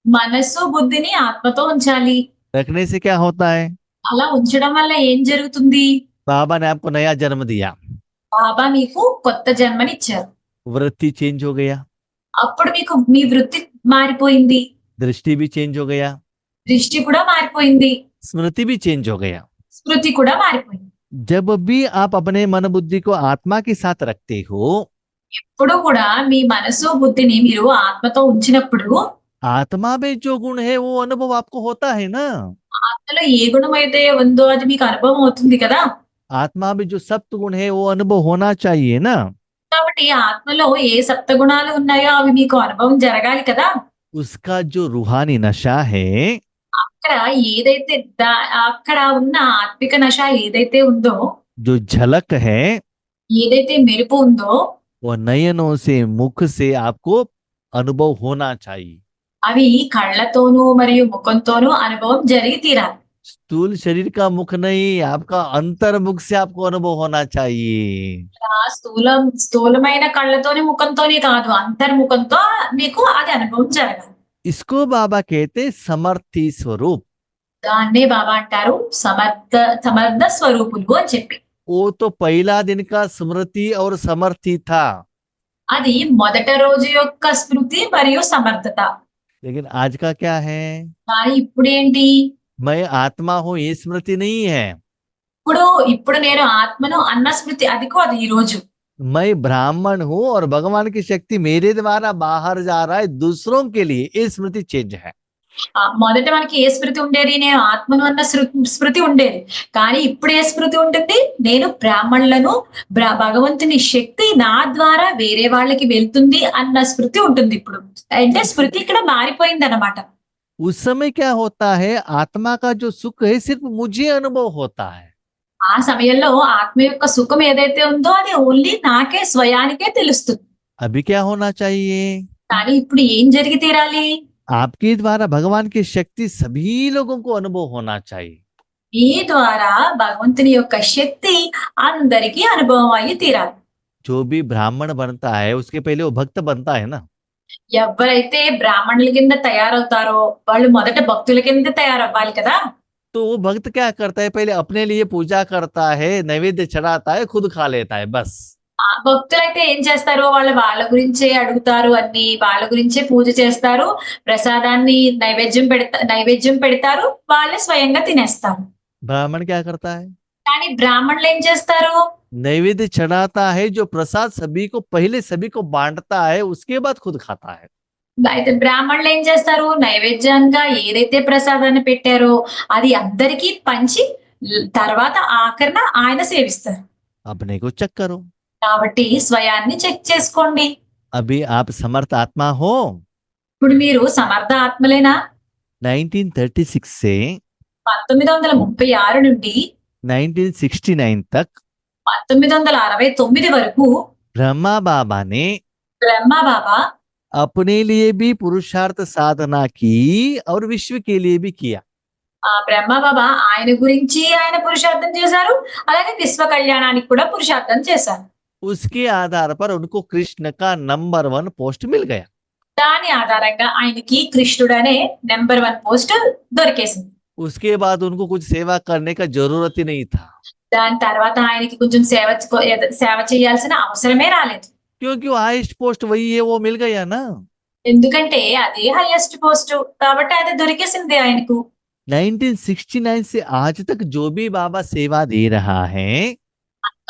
మనసు బుద్ధిని ఆత్మతో ఉంచాలి. रखने से क्या होता है? అలా ఉంచడం వల్ల ఏం జరుగుతుంది? बाबा ने आपको नया जन्म दिया, బాబా మీకు కొత్త జన్మనిచ్చారు. वृत्ति चेंज हो गया, అప్పుడు మీకు మీ వృత్తి మారిపోయింది. दृष्टि भी चेंज हो गया, దృష్టి కూడా మారిపోయింది. स्मृति भी चेंज हो गया। స్మృతి కూడా మారిపోయింది. जब भी आप अपने मन बुद्धि को आत्मा के साथ रखते हो, ఎప్పుడు కూడా మీ మనసు బుద్ధిని మీరు ఆత్మతో ఉంచినప్పుడు आत्मा में जो गुण है वो अनुभव आपको होता है ना। ఆత్మలో ఏ గుణం అయితే ఉందో అది మీకు అనుభవం అవుతుంది కదా. आत्मा में जो सप्त गुण है वो अनुभव होना चाहिए ना। కాబట్టి ఆత్మలో ఏ సప్త గుణాలు ఉన్నాయో అవి మీకు అనుభవం జరగాలి కదా. उसका जो रूहानी नशा है, అక్కడ అక్కడ ఉన్న ఆత్మిక నశ ఏదైతే ఉందో, जो झलक है, ఏదైతే మెరుపు ఉందో वो नयनों से मुख से आपको अनुभव होना चाहिए। అవి కళ్ళతోనూ మరియు ముఖంతోనూ అనుభవం జరిగి తీరాలి. स्थूल शरीर का मुख नहीं, आपका अंतर्मुख से आपको अनुभव होना चाहिए। స్థూలమైన కళ్ళతోని ముఖంతోనే కాదు, అంతర్ముఖంతో మీకు అది అనుభవం జరగాలి. इसको बाबा कहते समर्थी स्वरूप। దాన్నే బాబా అంటారు సమర్థ స్వరూపులు అని చెప్పి. वो तो पहला दिन का स्मृति और समर्थी था, అది మొదట రోజు యొక్క స్మృతి మరియు సమర్థత. लेकिन आज का क्या है? కానీ ఇప్పుడేంటి? मैं आत्मा हूं ये स्मृति नहीं है। ఇప్పుడు నేను ఆత్మను అన్న స్మృతి అది కాదు ఈ రోజు. मैं ब्राह्मण हूं और भगवान की शक्ति मेरे द्वारा बाहर जा रहा है दूसरों के लिए, ये स्मृति चेंज है। మొదట మనకి ఏ స్మృతి ఉండేది? నేను ఆత్మను అన్న స్మృతి ఉండేది. కానీ ఇప్పుడు ఏ స్మృతి ఉంటుంది? నేను బ్రాహ్మణులను, భగవంతుని శక్తి నా ద్వారా వేరే వాళ్ళకి వెళ్తుంది అన్న స్మృతి ఉంటుంది ఇప్పుడు. అంటే స్మృతి ఇక్కడ మారిపోయిందన్నమాట. उस समय क्या होता है, आत्मा का जो सुख है सिर्फ मुझे अनुभव होता है। ఆ సమయంలో ఆత్మ యొక్క సుఖం ఏదైతే ఉందో అది ఓన్లీ నాకే స్వయానికే తెలుస్తుంది. अभी क्या होना चाहिए? కానీ ఇప్పుడు ఏం జరిగి తీరాలి? आपके द्वारा भगवान की शक्ति सभी लोगों को अनुभव होना चाहिए। మీ ద్వారా భగవంతుని యొక్క శక్తి అందరికీ అనుభవం అయ్యి తీరాలి. जो भी ब्राह्मण बनता है उसके पहले वो भक्त बनता है ना। ఎవరైతే బ్రాహ్మణుల కింద తయారవుతారో వాళ్ళు మొదట భక్తుల కింద తయారవ్వాలి కదా. तो वो भक्त क्या करता है, पहले अपने लिए पूजा करता है, नैवेद्य चढ़ाता है, खुद खा लेता है बस। ఆ భక్తులైతే ఏం చేస్తారు? వాళ్ళ గురించే అడుగుతారు, అన్ని వాళ్ళ గురించే పూజ చేస్తారు, ప్రసాదాన్ని నైవేద్యం పెడతారు, వాళ్ళే స్వయంగా తినేస్తారు. ब्राह्मण क्या करता है? కానీ బ్రాహ్మణులు ఏం చేస్తారు? नैवेद्य चढ़ाता है, जो प्रसाद सभी को पहले सभी को बांटता है, उसके बाद खुद खाता है। అయితే బ్రాహ్మణులు ఏం చేస్తారు? నైవేద్యంగా ఏదైతే ప్రసాదాన్ని పెట్టారో అది అందరికీ పంచి తర్వాత ఆఖరణ ఆయన సేవిస్తారు. अपने को चेक करो। కాబట్టి స్వయాన్ని చెక్ చేసుకోండి. अभी आप समर्थ आत्मा हो। ఇప్పుడు మీరు సమర్థ ఆత్మలేనా? 1936 से 1936 నుండి 1969 तक 1969 వరకు ब्रह्मा बाबा ने బ్రహ్మ బాబా अपने लिए भी पुरुषार्थ साधना की और विश्व के लिए भी किया। ఆ బ్రహ్మ బాబా ఆయన గురించి ఆయన పురుషార్థం చేశారు, అలాగే విశ్వ కళ్యాణానికి కూడా పురుషార్థం చేశారు. उसके आधार पर उनको कृष्ण का नंबर 1 पोस्ट मिल गया। దాని ఆధారంగా ఆయనకి కృష్ణుడు అనే నెంబర్ 1 పోస్ట్ దొరికేసింది. उसके बाद उनको कुछ सेवा करने का जरूरत ही नहीं था, దాని తర్వాత ఆయనకి కొంచెం సేవ చేయాల్సిన అవసరమే రాలేదు. क्योंकि वो हाईएस्ट पोस्ट वही है, वो मिल गया ना। ఎందుకంటే అదే హైయెస్ట్ పోస్ట్ కాబట్టి అది దొరికేసింది ఆయనకు. 1969 से आज तक जो भी बाबा सेवा दे रहा है,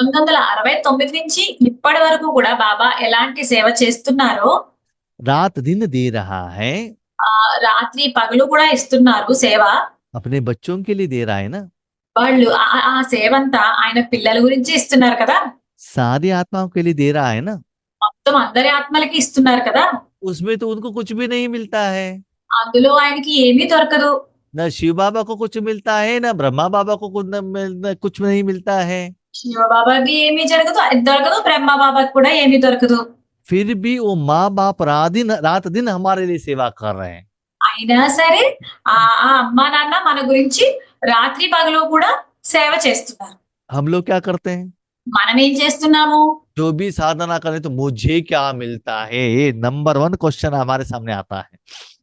1969 నుంచి ఇప్పటి వరకు కూడా బాబా ఎలాంటి సేవ చేస్తున్నారో, रात दिन दे रहा है, రాత్రి పగలు కూడా ఇస్తున్నారు సేవ. अपने बच्चों के लिए दे रहा है ना। వాళ్ళు ఆ సేవంతా ఆయన పిల్లల గురించి ఇస్తున్నారు కదా, सारी आत्माओं के लिए दे रहा है ना। మొత్తం అందరి ఆత్మలకి ఇస్తున్నారు కదా. उसमें तो उनको कुछ भी नहीं मिलता है, అందులో ఆయనకి ఏమీ దొరకదు. न शिव बाबा को कुछ मिलता है, न ब्रह्मा बाबा को कुछ नहीं मिलता है। శివ బాబాకి ఏమీ దొరకదు, బ్రహ్మ బాబాకి కూడా ఏమీ దొరకదు. फिर भी वो माँ बाप रात दिन हमारे लिए सेवा कर रहे हैं। అయినా సరే ఆ అమ్మా నాన్న మన గురించి రాత్రి పగలు కూడా సేవ చేస్తున్నారు. हम लोग क्या करते हैं? మనం ఏం చేస్తున్నాము? जो भी साधना करें तो मुझे क्या मिलता है, ये नंबर 1 क्वेश्चन हमारे सामने आता है।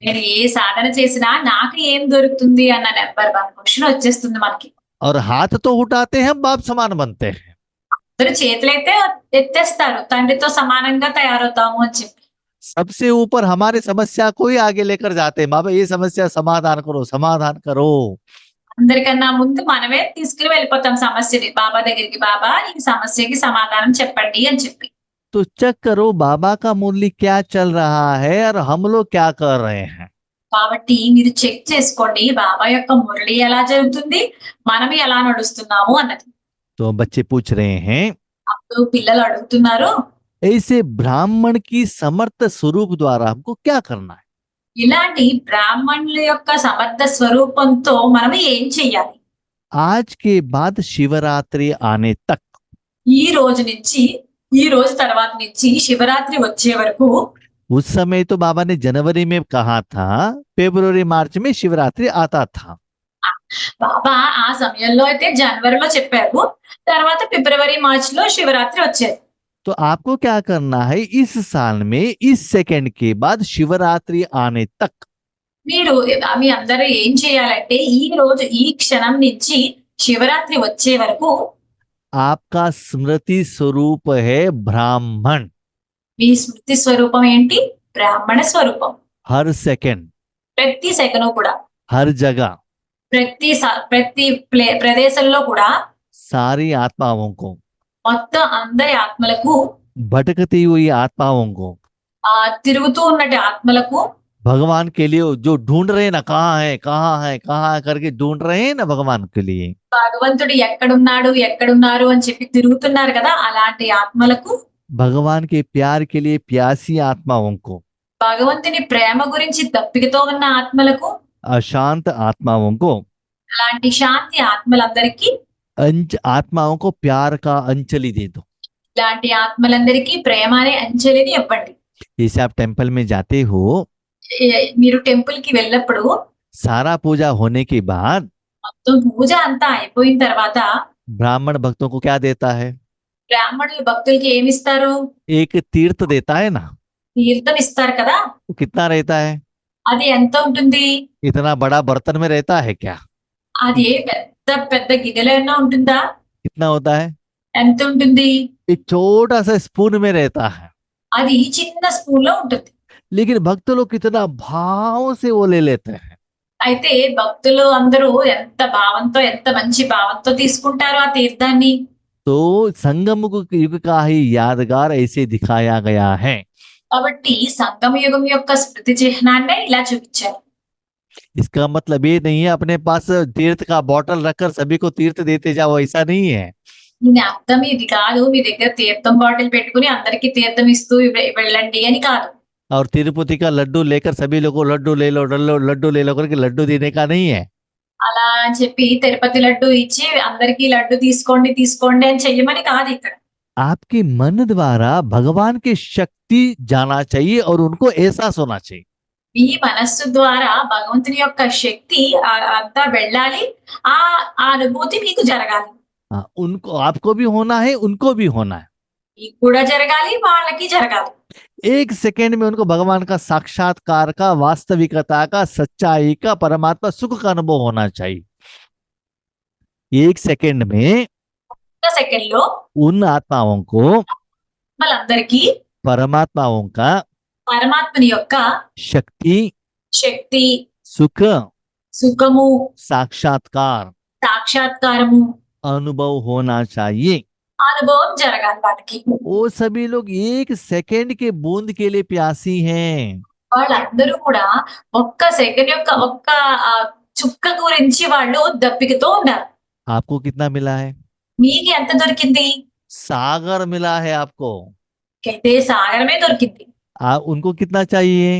నేను ఏ సాధన చేసినా నాకు ఏం దొరుకుతుంది అన్న నెంబర్ 1 క్వశ్చన్ వచ్చేస్తుంది మనకి. और हाथ तो उठाते हैं, बाप समान बनते हैं। అందరూ చేతులైతే ఎత్తేస్తారు, తండ్రితో సమానంగా తయారవుతాము అని చెప్పి. सबसे ऊपर हमारे समस्या को ही आगे लेकर जाते हैं, बाबा ये समस्या समाधान करो, समाधान करो। అందరికన్నా ముందు మనమే తీసుకుని వెళ్ళిపోతాం సమస్యని బాబా దగ్గరికి. బాబా ఈ సమస్యకి సమాధానం చెప్పండి అని చెప్పి. तो चेक करो बाबा का मुरली क्या चल रहा है और हम लोग क्या कर रहे हैं। కాబట్టి మీరు చెక్ చేసుకోండి బాబా యొక్క మురళి ఎలా జరుగుతుంది, మనం ఎలా నడుస్తున్నాము అన్నది. तो बच्चे पूछ रहे हैं, అప్పుడు పిల్లలు అడుగుతున్నారు, ऐसे ब्राह्मण की समर्थ स्वरूप द्वारा हमको क्या करना है? ఇలాంటి బ్రాహ్మణుల యొక్క సమర్థ స్వరూపంతో మనం ఏం చెయ్యాలి? आज के बाद शिवरात्रि आने तक, ఈ రోజు తర్వాత నుంచి శివరాత్రి వచ్చే వరకు, उस समय तो बाबा ने जनवरी में कहा था, फरवरी मार्च में शिवरात्रि आता था। బాబా ఆ సమయంలో అయితే జనవరిలో చెప్పారు, తర్వాత ఫిబ్రవరి మార్చ్ లో శివరాత్రి వచ్చేది. तो आपको क्या करना है, इस साल में इस सेकंड के बाद शिवरात्रि आने तक మీరు మీ అందరూ ఏం చేయాలంటే ఈ రోజు ఈ క్షణం నుంచి శివరాత్రి వచ్చే వరకు आपका स्मृति स्वरूप है ब्राह्मण। మీ స్మృతి స్వరూపం ఏంటి? బ్రాహ్మణ స్వరూపం. हर सेकंड, ప్రతి సెకను కూడా, हर जगह, ప్రతి ప్రదేశంలో కూడా सारी आत्माओं को, మొత్తం అందరి ఆత్మలకు, भटकती हुई आत्माओं को, తిరుగుతూ ఉన్నటి ఆత్మలకు भगवान के लिए जो ढूंढ रहे हैं ना, कहाँ है कहाँ है कहाँ है करके ढूंढ रहे हैं ना भगवान के लिए, భగవంతుడు ఎక్కడున్నాడు, ఎక్కడున్నారు అని చెప్పి తిరుగుతున్నారు కదా! అలాంటి ఆత్మలకు, भगवान के प्यार के लिए प्यासी आत्माओं को, భగవంతుని ప్రేమ గురించి దప్పికతో ఉన్న ఆత్మలకు, अशांत आत्माओं को, అలాంటి శాంతి ఆత్మలందరికీ, आत्माओं को प्यार का अंजलि दे दो। ఇలాంటి ఆత్మలందరికీ ప్రేమ అనే అంజలిని ఇవ్వండి. जैसे आप टेम्पल में जाते हो, మీరు టెంపుల్ కి వెళ్ళినప్పుడు सारा पूजा होने के बाद మొత్తం పూజ అంతా అయిపోయిన తర్వాత ब्राह्मण भक्तों को क्या देता है? బ్రాహ్మణులు భక్తులకి ఏమిస్తారు? एक तीर्थ देता है ना। తీర్థం ఇస్తారు కదా! वो कितना रहता है? అది ఎంత ఉంటుంది? इतना बड़ा बर्तन में रहता है क्या? అది పెద్ద పెద్ద గిన్నెలో ఏమన్నా ఉంటుందా? कितना होता है? ఎంత ఉంటుంది? एक छोटा सा स्पून में रहता है। అది చిన్న స్పూన్ లో ఉంటుంది. लेकिन भक्त लोग कितना भाव से वो ले लेते हैं। అయితే భక్తులు అందరూ ఎంత భావంతో, ఎంత మంచి భావంతో తీసుకుంటారు ఆ తీర్థాన్ని. तो संगम युग का ही यादगार ऐसे दिखाया गया है। కాబట్టి సంగమ యుగం యొక్క స్మృతి చిహ్నాన్నే ఇలా చూపించారు. इसका मतलब ये नहीं है अपने पास तीर्थ का बॉटल रखकर सभी को तीर्थ देते जाओ, ऐसा नहीं है। దీని అర్థం ఇది కాదు, మీ దగ్గర తీర్థం బాటిల్ పెట్టుకుని అందరికీ తీర్థం ఇస్తూ వెళ్ళండి అని కాదు. और तिरुपति का लड्डू लेकर सभी लोगों को लड्डू ले लो लड्डू ले लो करके लड्डू देने का नहीं है। అలా అని చెప్పి తిరుపతి లడ్డు ఇచ్చి అందరికీ లడ్డు తీసుకోండి తీసుకోండి అని చెయ్యమని కాదు ఇక్కడ. आपके मन द्वारा भगवान की शक्ति जाना चाहिए और उनको एहसास होना चाहिए। మీ మనస్సు ద్వారా భగవంతుని యొక్క శక్తి అంతా వెళ్ళాలి. ఆ ఆ అనుభూతి మీకు జరగాలి. हाँ, उनको आपको भी होना है, उनको भी होना है। మీకు కూడా జరగాలి, వాళ్ళకి జరగాలి. एक सेकेंड में उनको भगवान का साक्षात्कार का, वास्तविकता का, सच्चाई का, परमात्मा सुख का अनुभव होना चाहिए। एक सेकेंड में ఒక్క సెకండ్ లో उन आत्माओं को వాళ్ళందరికీ परमात्माओं का పరమాత్మని యొక్క शक्ति, శక్తి, सुख, సుఖము, साक्षात्कार, సాక్షాత్కారము, अनुभव होना चाहिए। అనుభవం జరగాలి వాళ్ళకి. वो सभी लोग एक सेकेंड के बूंद के लिए प्यासी हैं। వాళ్ళందరూ కూడా ఒక్క సెకండ్ యొక్క ఒక్క ఆ చుక్క గురించి వాళ్ళు దప్పికతో ఉన్నారు. आपको कितना मिला है? మీకు ఎంత దొరికింది? सागर मिला है आपको। అయితే సాగరమే దొరికింది. उनको कितना चाहिए?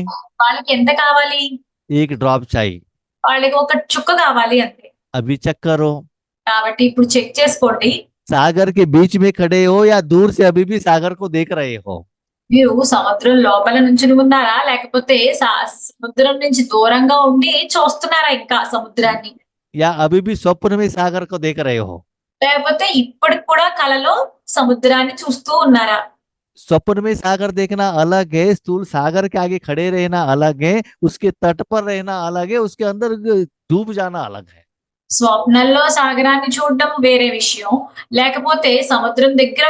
వాళ్ళకి ఎంత కావాలి? एक ड्रॉप चाहिए। వాళ్ళకి ఒక చుక్క కావాలి అంతే. अभी चेक करो, కాబట్టి ఇప్పుడు చెక్ చేసుకోండి. सागर के बीच में खड़े हो या दूर से अभी भी सागर को देख रहे हो? మీరు సముద్రం లోపల నుంచుని ఉన్నారా, లేకపోతే సముద్రం నుంచి దూరంగా ఉండి చూస్తున్నారా ఇంకా సముద్రాన్ని? या अभी भी स्वप्न में सागर को देख रहे हो? లేకపోతే ఇప్పటికి కూడా కలలో సముద్రాన్ని చూస్తూ ఉన్నారా? स्वप्न में सागर देखना अलग है, स्थूल सागर के आगे खड़े रहना अलग है, उसके तट पर रहना अलग है, उसके अंदर डूब जाना अलग है। స్వప్నంలో సాగరాన్ని చూడడం వేరే విషయం, లేకపోతే సముద్రం దగ్గర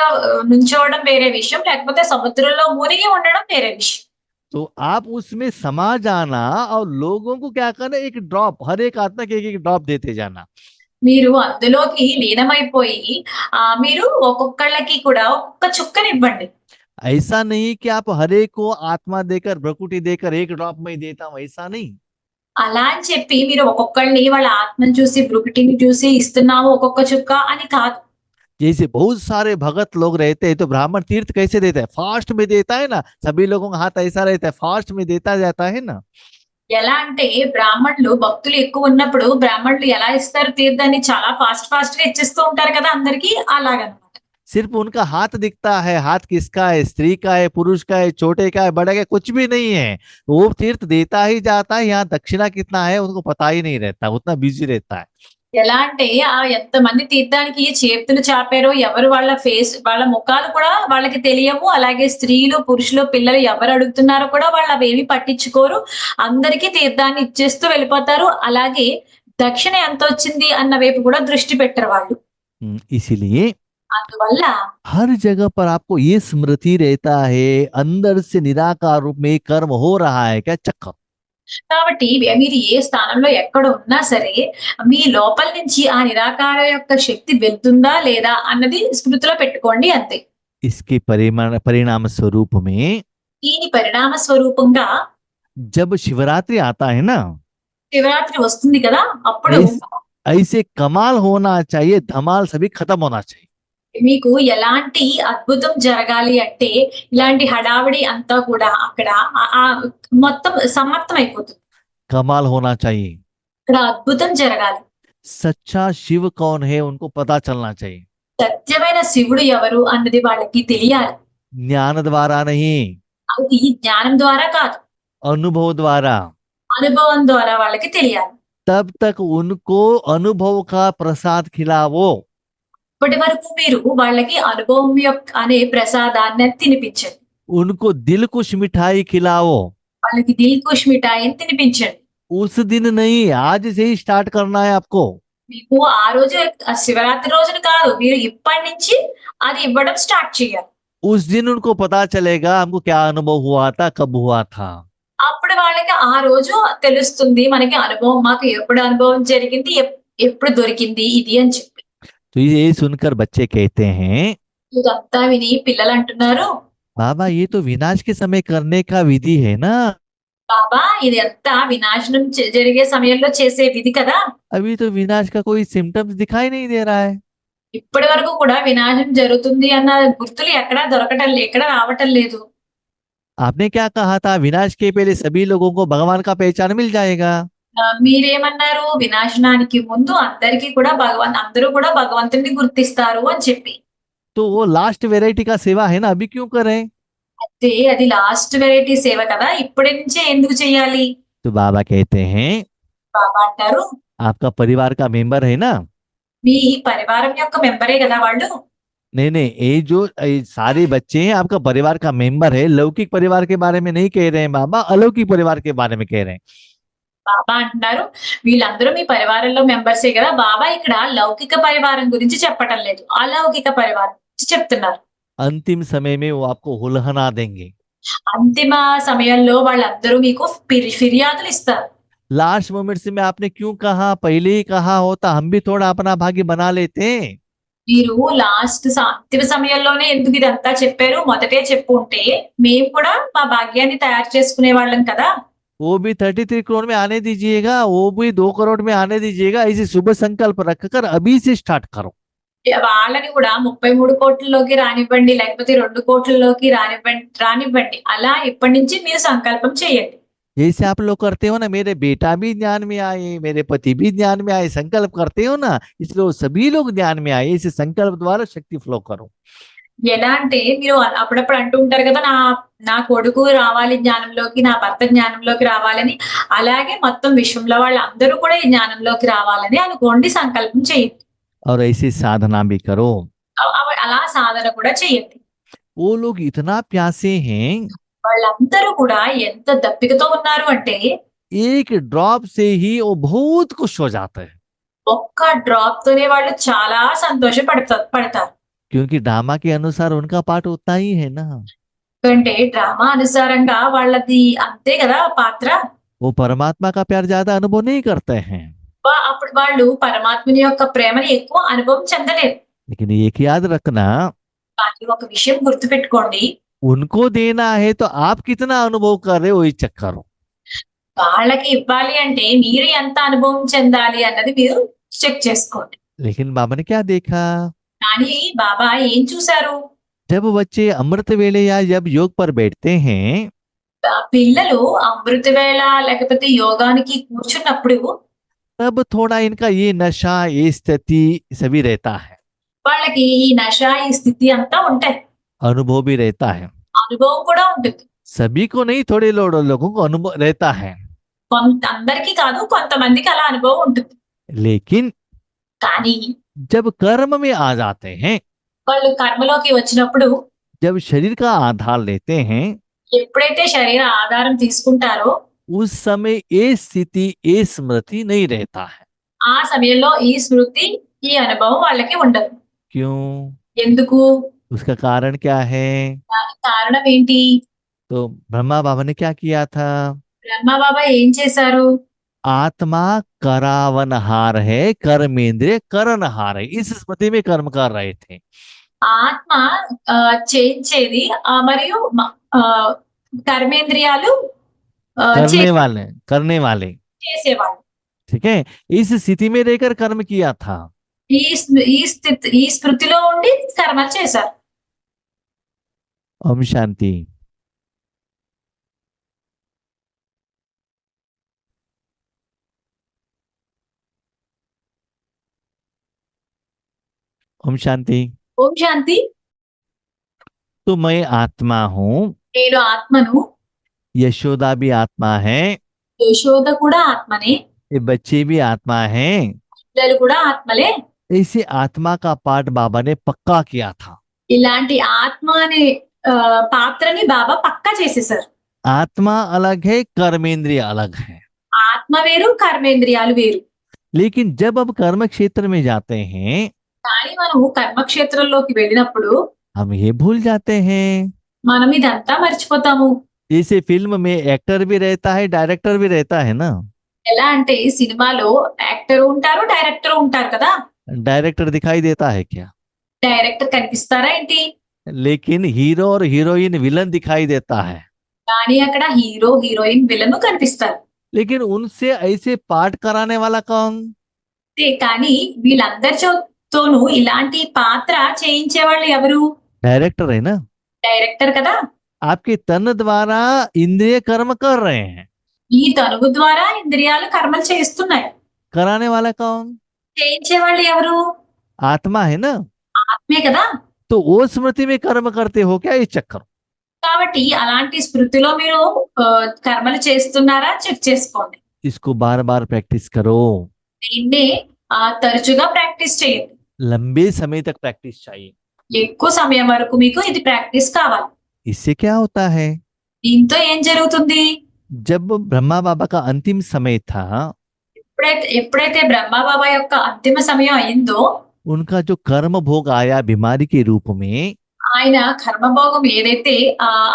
నుంచోవడం వేరే విషయం, లేకపోతే సముద్రంలో మునిగి ఉండడం వేరే విషయం. तो आप उसमें समा जाना और लोगों को क्या करना, एक ड्रॉप, हर एक आत्मा के एक ड्रॉप देते जाना। మీరు అందులోకి లీనమైపోయి మీరు ఒక్కొక్కళ్ళకి కూడా ఒక్క చుక్కనివ్వండి. ऐसा नहीं कि आप हर एक को आत्मा देकर, भ्रकुटी देकर एक ड्रॉप में देता हूं, ऐसा नहीं। అలా అని చెప్పి మీరు ఒక్కొక్కళ్ళని వాళ్ళ ఆత్మను చూసి, భృకుటిని చూసి ఇస్తున్నాము ఒక్కొక్క చుక్క అని కాదు. जैसे बहुत सारे भगत लोग रहते हैं तो ब्राह्मण तीर्थ कैसे देता है? फास्ट में देता है ना, सभी लोगों का हाथ ऐसा रहता है, फास्ट में देता जाता है ना। ఎలా అంటే బ్రాహ్మణులు, భక్తులు ఎక్కువ ఉన్నప్పుడు బ్రాహ్మణులు ఎలా ఇస్తారు తీర్థాన్ని? చాలా ఫాస్ట్ గా ఇచ్చేస్తూ ఉంటారు కదా అందరికి, అలాగనమాట. सिर्फ उनका हाथ दिखता है, हाथ किसका है, स्त्री का है, पुरुष का है, छोटे का है, बड़े का है, कुछ भी नहीं है। वो तीर्थ देता ही जाता है, यहाँ दक्षिणा कितना है उनको पता ही नहीं रहता, उतना बिजी रहता है। ఎలా అంటే ఎంతమంది తీర్థానికి చేతులు చాపారో, ఎవరు వాళ్ళ వాళ్ళ ముఖాలు కూడా వాళ్ళకి తెలియవు. అలాగే స్త్రీలు, పురుషులు, పిల్లలు ఎవరు అడుగుతున్నారో కూడా వాళ్ళు అవేమి పట్టించుకోరు. అందరికీ తీర్థాన్ని ఇచ్చేస్తూ వెళ్ళిపోతారు. అలాగే దక్షిణ ఎంత వచ్చింది అన్న వైపు కూడా దృష్టి పెట్టరు వాళ్ళు. इसीलिए అందువల్ల हर जगह पर आपको ये स्मृति रहता है, अंदर से निराकार रूप में कर्म हो रहा है क्या, चक्कर। కాబట్టి మీరు ఏ స్థానంలో ఎక్కడ ఉన్నా సరే మీ లోపల నుంచి ఆ నిరాకార యొక్క శక్తి వెళ్తుందా లేదా అన్నది స్మృతిలో పెట్టుకోండి అంతే. इसके परिणाम स्वरूप में దీని పరిణామ స్వరూపంగా जब शिवरात्रि आता है ना, శివరాత్రి వస్తుంది కదా, అప్పుడు ऐस, ऐसे कमाल होना चाहिए, धमाल सभी खत्म होना चाहिए। మీకు ఎలాంటి అద్భుతం జరగాలి అంటే, ఇలాంటి హడావిడి అంతా కూడా అక్కడ మొత్తం సమాప్తం అయిపోతుంది. कमाल होना चाहिए। ఇక్కడ అద్భుతం జరగాలి. सच्चा शिव कौन है उनको पता चलना चाहिए। సత్యమైన శివుడు ఎవరు అన్నది వాళ్ళకి తెలియాలి. ज्ञान द्वारा नहीं, అది జ్ఞానం ద్వారా కాదు, अनुभव द्वारा। అనుభవం ద్వారా వాళ్ళకి తెలియాలి. तब तक उनको अनुभव का प्रसाद खिलाओ। ఇప్పటి వరకు మీరు వాళ్ళకి అనుభవం యొక్క అనే ప్రసాదాన్ని తినిపించండి. उनको दिल कुछ मिठाई खिलाओ। వాళ్ళకి దిల్ కుష్ మిఠాయిని తినిపించండి. उस दिन नहीं, आज से ही स्टार्ट करना है आपको। మీకు ఆ రోజు ఆ శివరాత్రి రోజున కాదు, మీరు ఇప్పటి నుంచి అది ఇవ్వడం స్టార్ట్ చేయాలి. उस दिन उनको पता चलेगा हमको क्या अनुभव हुआ था, कब हुआ था। అప్పుడు వాళ్ళకి ఆ రోజు తెలుస్తుంది, మనకి అనుభవం, మాకు ఎప్పుడు అనుభవం జరిగింది, ఎప్పుడు దొరికింది ఇది అని చెప్పి. तो ये सुनकर बच्चे कहते हैं, ఇదంతా విని పిల్లలు అంటున్నారు, बाबा ये तो विनाश के समय करने का विधि है ना, బాబా ఇది అంతా వినాశనం జరిగే సమయంలో చేసే విధి కదా, अभी तो विनाश का कोई सिम्टम्स दिखाई नहीं दे रहा है। ఇప్పటి వరకు కూడా వినాశం జరుగుతుంది అన్న గుర్తులు ఎక్కడా ఎక్కడ రావటం లేదు. आपने क्या कहा था, विनाश के पहले सभी लोगों को भगवान का पहचान मिल जाएगा। మీరేమన్నారు, వినాశనానికి ముందు అందరూ కూడా భగవంతుడిని గుర్తిస్తారు అని చెప్పి. तो वो लास्ट वेराइटी का सेवा है ना, अभी क्यों करें। అయితే అది లాస్ట్ వెరైటీ సేవ కదా, ఇప్పటి నుంచే ఎందుకు చెయ్యాలి. तो बाबा कहते हैं, బాబా అంటారు, आपका परिवार का मेंबर है ना। మీ పరివారం యొక్క మెంబరే కదా వాళ్ళు. नहीं नहीं, ये सारे बच्चे हैं आपका परिवार का मेंबर है। लौकिक परिवार के बारे में नहीं कह रहे हैं बाबा, अलौकिक परिवार के बारे में कह रहे हैं। బాబా అంటున్నారు, వీళ్ళందరూ మీ పరివారంలో మెంబర్సే కదా. బాబా ఇక్కడ లౌకిక పరివారం గురించి చెప్పటం లేదు, అలౌకిక పరివారం గురించి చెప్తున్నారు. अंतिम समय में वो आपको हुलहना देंगे। అంతిమ సమయంలో వాళ్ళందరూ మీకు ఫిర్యాదులు ఇస్తారు. लास्ट मोमेंट से मैं आपने क्यों कहा, पहले ही कहा होता हम भी थोड़ा अपना भाग्य बना लेते। మీరు అంతిమ సమయంలోనే ఎందుకు ఇదంతా చెప్పారు, మొదటే చెప్పు ఉంటే మేము కూడా మా భాగ్యాన్ని తయారు చేసుకునే వాళ్ళం కదా. वो भी 33 करोड़ में आने दीजिएगा, वो भी 2 करोड़ में आने दीजिएगा। ऐसे शुभ संकल्प रखकर अभी से स्टार्ट करो। వాళ్ళని కూడా 33 కోట్లలోకి రానివ్వండి, లేకపోతే 2 కోట్లలోకి రానివ్వండి, అలా ఇప్పటి నుంచి మీరు సంకల్పం చేయండి. जैसे आप लोग करते हो ना, मेरे बेटा भी ज्ञान में आए, मेरे पति भी ज्ञान में आए, संकल्प करते हो ना, इसलिए सभी लोग ज्ञान में आए। इस संकल्प द्वारा शक्ति फ्लो करो। ఎలా అంటే మీరు అప్పుడప్పుడు అంటూ ఉంటారు కదా, నా కొడుకు రావాలి జ్ఞానంలోకి, నా భర్త జ్ఞానంలోకి రావాలని. అలాగే మొత్తం విశ్వంలో వాళ్ళందరూ కూడా ఈ జ్ఞానంలోకి రావాలని అనుకోండి, సంకల్పం చేయండి. और ऐसी साधना भी करो। అలా సాధన కూడా చేయండి. वो लोग इतना प्यासे हैं, వాళ్ళందరూ కూడా ఎంత దప్పికతో ఉన్నారు అంటే, एक ड्रॉप से ही वो बहुत खुश हो जाते हैं। ఒక్క డ్రాప్ తోనే వాళ్ళు చాలా పడతారు. क्योंकि ड्रामा के अनुसार उनका पार्ट उतना ही है ना। ఎందుకంటే డ్రామా అనుసారంగా వాళ్ళది అంతే కదా పాత్ర. वो परमात्मा का प्यार ज्यादा अनुभव नहीं करते हैं। అప్పుడు వాళ్ళు పరమాత్మని యొక్క ప్రేమని ఎక్కువ అనుభవం చెందలేరు. लेकिन एक याद रखना, కానీ ఒక విషయం గుర్తుపెట్టుకోండి, उनको देना है तो आप कितना अनुभव कर रहे हो ये चेक करो। వాళ్ళకి ఇవ్వాలి అంటే మీరు ఎంత అనుభవం చెందాలి అన్నది మీరు చెక్ చేసుకోండి. लेकिन बाबा ने क्या देखा, కానీ బాబా ఏం చూశారు, जब बच्चे अमृत वेले या जब योग पर बैठते हैं, పిల్లలు అమృత వేళ లేకపోతే యోగానికి కూర్చున్నప్పుడు तब थोड़ा इनका ये नशा, ये स्थिति सभी रहता है, వాళ్ళకి ఈ నశ, ఈ స్థితి అంతా ఉంటాయి, अनुभव भी रहता है। అనుభవం కూడా ఉంటుంది. सभी को नहीं, थोड़े लोगों को अनुभव रहता है। అందరికీ కాదు, కొంతమందికి అలా అనుభవం ఉంటుంది. लेकिन కానీ जब कर्म में आ जाते हैं, వాళ్ళు కర్మలోకి వచ్చినప్పుడు, जब शरीर का आधार लेते हैं, ఎప్పుడైతే శరీర ఆధారం తీసుకుంటారో उस समय ये स्थिति, ये स्मृति नहीं रहता है। ఆ సమయంలో ఈ స్మృతి, ఈ అనుభవం వాళ్ళకి ఉండదు. क्यों, ఎందుకు, उसका कारण क्या है। దానికి కారణం ఏంటి? तो ब्रह्मा बाबा ने क्या किया था, బ్రహ్మ బాబా ఏం చేశారు, आत्मा करावनहार है, कर्मेंद्रिय करणहार है, इस स्मृति में कर्म कर रहे थे। ఆత్మ చేయించేది, మరియు కర్మేంద్రియాలు करने वाले। చేసేవాళ్ళు. ठीक है, इस स्थिति में रहकर कर्म किया था। ఈ స్మృతిలో ఉండి కర్మలు చేశారు. ओम शांति। ओम शांति। ఓం శాంతి. तो मैं आत्मा हूँ, నేను ఆత్మను. यशोदा भी आत्मा है, యశోద కూడా ఆత్మనే. ये बच्चे भी आत्मा हैं। పిల్లలు కూడా ఆత్మలే. ऐसे आत्मा का पाठ बाबा ने पक्का किया था। ఇలాంటి ఆత్మ అనే పాత్రని బాబా పక్కా చేసేసారు. आत्मा अलग है, कर्मेंद्रिय अलग है। ఆత్మ వేరు, కర్మేంద్రియాలు వేరు. लेकिन जब अब कर्म क्षेत्र में जाते हैं, కానీ మనము కర్మక్షేత్రంలోకి వెళ్ళినప్పుడు हम ये भूल जाते हैं। మనం ఇదంతా మర్చిపోతాము. जैसे फिल्म में एक्टर भी रहता है, डायरेक्टर भी रहता है ना। ఎలా అంటే సినిమాలో యాక్టర్ ఉంటారు, డైరెక్టర్ ఉంటారు కదా. डायरेक्टर दिखाई देता है क्या? డైరెక్టర్ కనిపిస్తారా ఏంటి? लेकिन हीरो और हीरोइन विलन दिखाई देता है। కానీ అక్కడ హీరో, హీరోయిన్, విలను కనిపిస్తారు. लेकिन उनसे ऐसे पाठ कराने वाला कौन? కానీ వీళ్ళందరితోనూ ఇలాంటి పాత్ర చేయించే వాళ్ళు ఎవరు? डायरेक्टर है ना। డైరెక్టర్ కదా. आपके तन द्वारा इंद्रिय कर्म कर रहे हैं, ఈ తనువు ద్వారా ఇంద్రియాలు కర్మలు చేస్తున్నాయి. कराने वाला कौन? చేయించే వాళ్ళు ఎవరు? आत्मा है ना। ఆత్మే కదా. तो वो स्मृति में कर्म करते हो क्या, ये चेक करो। కాబట్టి అలాంటి స్మృతిలో మీరు కర్మలు చేస్తున్నారా చెక్ చేసుకోండి. इसको बार बार प्रैक्टिस करो, దీన్ని తరచుగా ప్రాక్టీస్ చేయండి. लंबे समय तक प्रैक्टिस चाहिए। ఎక్కువ సమయం వరకు మీకు ఇది ప్రాక్టీస్ కావాలి. इससे क्या होता है, దీంతో ఏం జరుగుతుంది? जब ब्रह्मा बाबा का अंतिम समय था, ఎప్పుడైతే బ్రహ్మబాబా యొక్క అంతిమ సమయం అయిందో, उनका जो कर्म भोग आया बीमारी के रूप में, ఆయన కర్మభోగం ఏదైతే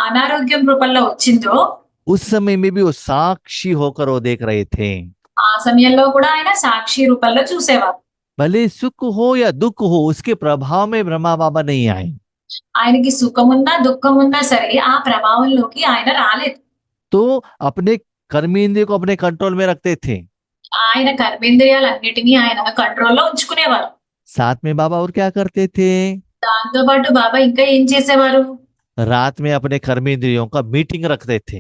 అనారోగ్యం రూపంలో వచ్చిందో, उस समय में भी वो साक्षी होकर वो देख रहे थे। ఆ సమయంలో కూడా ఆయన సాక్షి రూపంలో చూసేవారు. भले सुख हो या दुख हो, उसके प्रभाव में ब्रह्मा बाबा नहीं आए। ఆయనకి సుఖమున్నా దుఃఖమున్నా సరే ఆ ప్రభావంలోకి ఆయన రాలేదు. तो अपने कर्मेंद्रिय को अपने कंट्रोल में रखते थे। ఆయన కర్మేంద్రియాలన్నిటినీ ఆయన కంట్రోల్లో ఉంచుకునేవారు. साथ में बाबा और क्या करते थे, దాంతో పాటు బాబా ఇంకా ఏం చేసేవారు? रात में अपने कर्मेंद्रियों का मीटिंग रखते थे।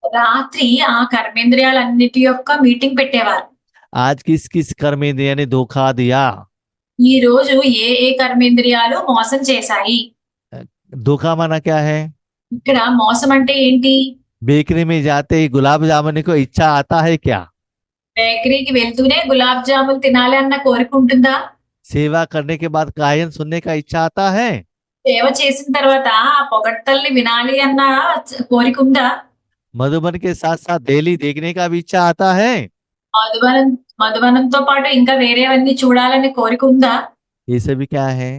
రాత్రి ఆ కర్మేంద్రియాలన్నిటి యొక్క మీటింగ్ పెట్టేవారు. आज किस किस कर्मेंद्रिय ने धोखा दिया? ఈ రోజు ఏ ఏ కర్మేంద్రియాలు మోసం చేశాయి? धोखा माना क्या है? ఇక్కడ మోసం అంటే ఏంటి? बेकरी में जाते ही गुलाब जामुन को इच्छा आता है क्या? బేకరీకి వెళ్తూనే గులాబ్ జాములు తినాలి అన్న కోరిక ఉంటుందా? सेवा करने के बाद गायन सुनने का इच्छा आता है? సేవ చేసిన తర్వాత ఆ పొగడ్తల్ని వినాలి అన్న కోరిక ఉందా? मधुबन के साथ साथ दिल्ली देखने का भी इच्छा आता है? మధువనంతో పాటు ఇంకా వేరేవన్నీ చూడాలనే కోరిక ఉందా? ये सभी क्या है?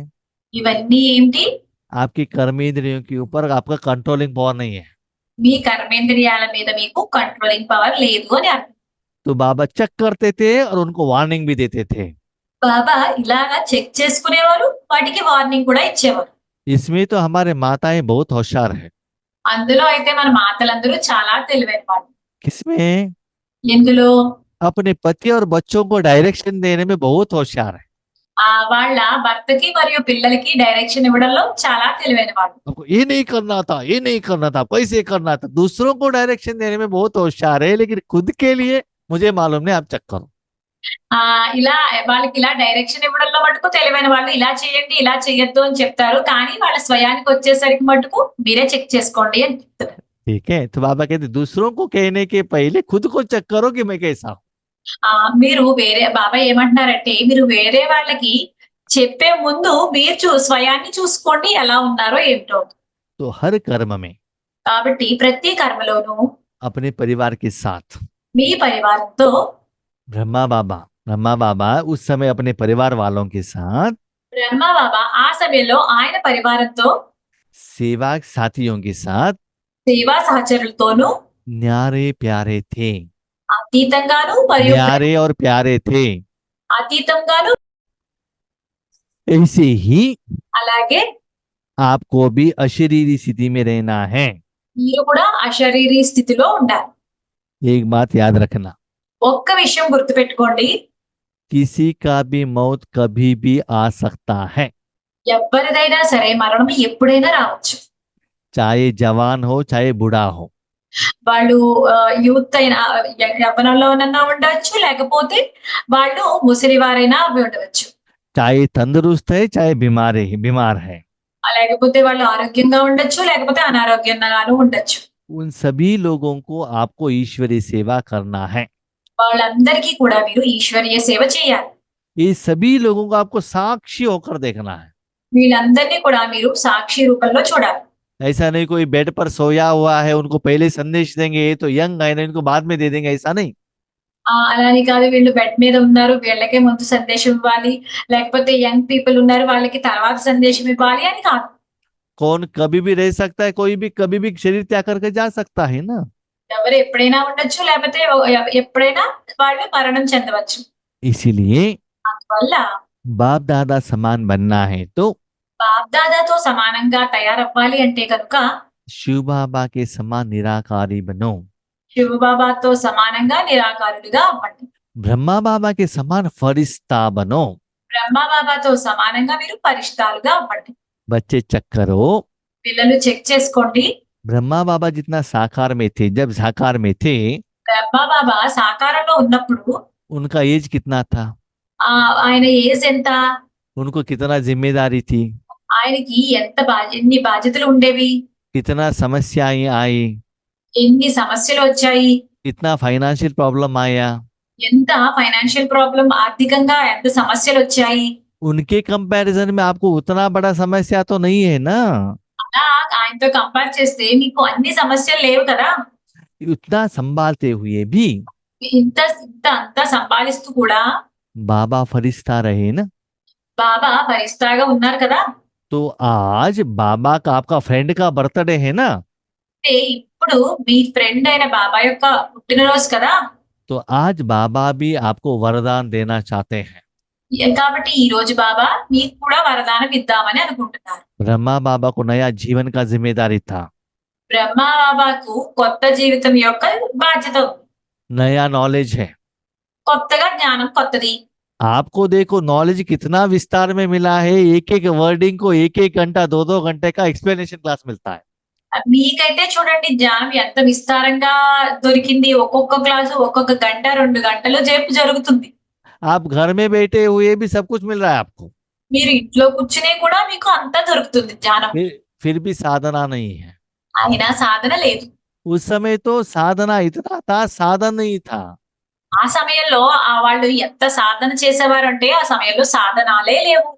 ఇవన్నీ ఏంటి? आपकी कर्मेंद्रियों के ऊपर आपका कंट्रोलिंग पावर नहीं है। మీ కర్మేంద్రియాల మీద మీకు కంట్రోలింగ్ పవర్ లేదు అని అర్థం. तो बाबा चेक करते थे और उनको वार्निंग भी देते थे। బాబా ఇలాగా చెక్ చేసుకునేవారు, వాటికి వార్నింగ్ కూడా ఇచ్చేవారు. इसमें तो हमारे माताएं बहुत होशियार है। అందులో అయితే మన మాతలందరూ చాలా తెలివైన వాళ్ళు. किसमें? ఎందులో? अपने पति और बच्चों को डायरेक्शन देने में बहुत होशियार है। వాళ్ళ భర్తకి మరియు పిల్లలకి డైరెక్షన్ ఇవ్వడంలో చాలా తెలివైన వాళ్ళు. आपको ये नहीं करना था, ये नहीं करना था, कैसे करना था। दूसरों को डायरेक्शन देने में बहुत होशियार है, लेकिन खुद के लिए मुझे मालूम नहीं, आप चेक करो। ఇలా వాళ్ళకి ఇలా డైరెక్షన్ ఇవ్వడంలో మటుకు తెలివైన వాళ్ళు, ఇలా చేయండి ఇలా చేయొద్దు అని చెప్తారు. కానీ వాళ్ళ స్వయానికి వచ్చేసరికి మటుకు మీరే చెక్ చేసుకోండి అని చెప్తారు. ठीक है, तो बाबा कहते दूसरों को कहने के पहले खुद को चेक करो कि मैं कैसा हूँ। మీరు వేరే బాబా ఏమంటున్నారంటే, మీరు వేరే వాళ్ళకి చెప్పే ముందు మీరు స్వయాన్ని చూసుకోండి ఎలా ఉన్నారో ఏమిటో. तो हर कर्म में కాబట్టి ప్రతి కర్మలోనూ अपने परिवार के साथ, మీ పరివారంతో, ब्रह्मा बाबा उस समय अपने परिवार वालों के साथ, బ్రహ్మ బాబా ఆ సమయంలో ఆయన పరివారంతో, सेवा साथियों के साथ సేవా సహచరులతోనూ न्यारे प्यारे थे। అతీతంగాను మరియు न्यारे और प्यारे थे। అతీతంగాను ऐसे ही అలాగే आपको भी अशरीरी स्थिति में रहना है। మీరు కూడా అశరీరీ స్థితిలో ఉండాలి. एक बात याद रखना, ఒక్క విషయం గుర్తుపెట్టుకోండి, किसी का भी मौत कभी भी आ सकता है, ఎవరిదైనా సరే మరణం ఎప్పుడైనా రావచ్చు. चाहे जवान हो चाहे बूढ़ा हो, వాళ్ళు యూత్ అయినా యవ్వనంలోనన్నా ఉండొచ్చు, లేకపోతే వాళ్ళు ముసలివారైనా అవి ఉండవచ్చు. चाहे तंदुरुस्त है चाहे बीमार है, లేకపోతే వాళ్ళు ఆరోగ్యంగా ఉండొచ్చు, లేకపోతే అనారోగ్యంగాను ఉండొచ్చు. उन सभी लोगों को आपको ईश्वरीय सेवा करना है। వాళ్ళందరికీ కూడా మీరు ఈశ్వరీయ సేవ చేయాలి. ये सभी लोगों को आपको साक्षी होकर देखना है। వీళ్ళందరినీ కూడా మీరు సాక్షి రూపంలో చూడాలి. ऐसा नहीं कोई बेड पर सोया हुआ है उनको पहले संदेश देंगे, ये तो यंग है ना इनको बाद में दे देंगे, ऐसा नहीं। అలాని కాదు, వీళ్ళు బెడ్ మీద ఉన్నారు వీళ్ళకే ముందు సందేశం ఇవ్వాలి, లేకపోతే యంగ్ పీపుల్ ఉన్నారు వాళ్ళకి తర్వాత సందేశం ఇవ్వాలి అని కాదు. कौन कभी भी रह सकता है, कोई भी कभी भी शरीर त्याग करके जा सकता है ना। ఎవరు ఎప్పుడైనా ఉండొచ్చు, లేకపోతే ఎప్పుడైనా వాళ్ళు మరణం చెందవచ్చు. इसीलिए అందువల్ల बाप दादा समान बनना है तो బాప్దాదాతో సమానంగా తయారవ్వాలి అంటే కనుక शिव बाबा के समान निराकारी बनो, శివబాబాతో సమానంగా నిరాకారులుగా అవ్వండి. ब्रह्मा बाबा के समान फरिश्ता बनो। బ్రహ్మబాబాతో సమానంగా మీరు పరిష్టాలుగా అవ్వండి. बच्चे चेक करो, పిల్లలు చెక్ చేసుకోండి. ब्रह्मा बाबा जितना साकार में थे, जब साकार में थे బ్రహ్మబాబా సాకారంలో ఉన్నప్పుడు उनका एज कितना था, ఆయన ఏజ్ ఎంత, उनको कितना जिम्मेदारी थी, ఆయనకి ఎన్ని బాధ్యతలు ఉండేవి, कितना समस्याएं आई, ఎన్ని సమస్యలు వచ్చాయి, कितना फाइनेंशियल प्रॉब्लम आया, ఎంత ఫైనాన్షియల్ ప్రాబ్లం, ఆర్థికంగా ఎంత సమస్యలు వచ్చాయి. उनके कंपैरिजन में आपको उतना बड़ा समस्या तो नहीं है ना। అలా ఆయనతో కంపేర్ చేస్తే మీకు అన్ని సమస్యలు లేవు కదా. उतना संभालते हुए भी ఇంత ఇంత అంతా సంపాదిస్తూ కూడా बाबा फरिश्ता रहे ना। బాబా పరిస్తాగా ఉన్నారు కదా. तो आज बाबा का आपका फ्रेंड का बर्थडे है ना, అంటే ఇప్పుడు మీ ఫ్రెండ్ అయిన బాబా యొక్క పుట్టినరోజు కదా. तो आज बाबा भी आपको वरदान देना चाहते हैं। కాబట్టి ఈ రోజు బాబా మీకు కూడా వరదానం ఇద్దామని అనుకుంటున్నారు. ब्रह्मा बाबा को नया जीवन का जिम्मेदारी था, బ్రహ్మ బాబాకు కొత్త జీవితం యొక్క బాధ్యత ఉంది. नया नॉलेज है। కొత్తగా జ్ఞానం కొత్తది. आपको देखो नॉलेज कितना विस्तार में मिला है, एक एक वर्डिंग को एक एक घंटा 2-2 घंटे का एक्सप्लेनेशन क्लास मिलता है। మీకైతే చూడండి జ్ఞానం ఎంత విస్తారంగా దొరికింది. ఒక్కొక్క క్లాసు ఒక్కొక్క గంట 2 గంటలు సేపు జరుగుతుంది. आप घर में बैठे हुए भी सब कुछ मिल रहा है आपको, మీరు ఇంట్లో కూర్చునే కూడా మీకు అంతా దొరుకుతుంది జ్ఞానం. फिर भी साधना नहीं है। అయినా సాధన లేదు. उस समय तो साधना इतना था, साधन नहीं था। ఆ సమయంలో వాళ్ళు ఎంత సాధన చేసేవారు అంటే ఆ సమయంలో సాధనాలే లేవు.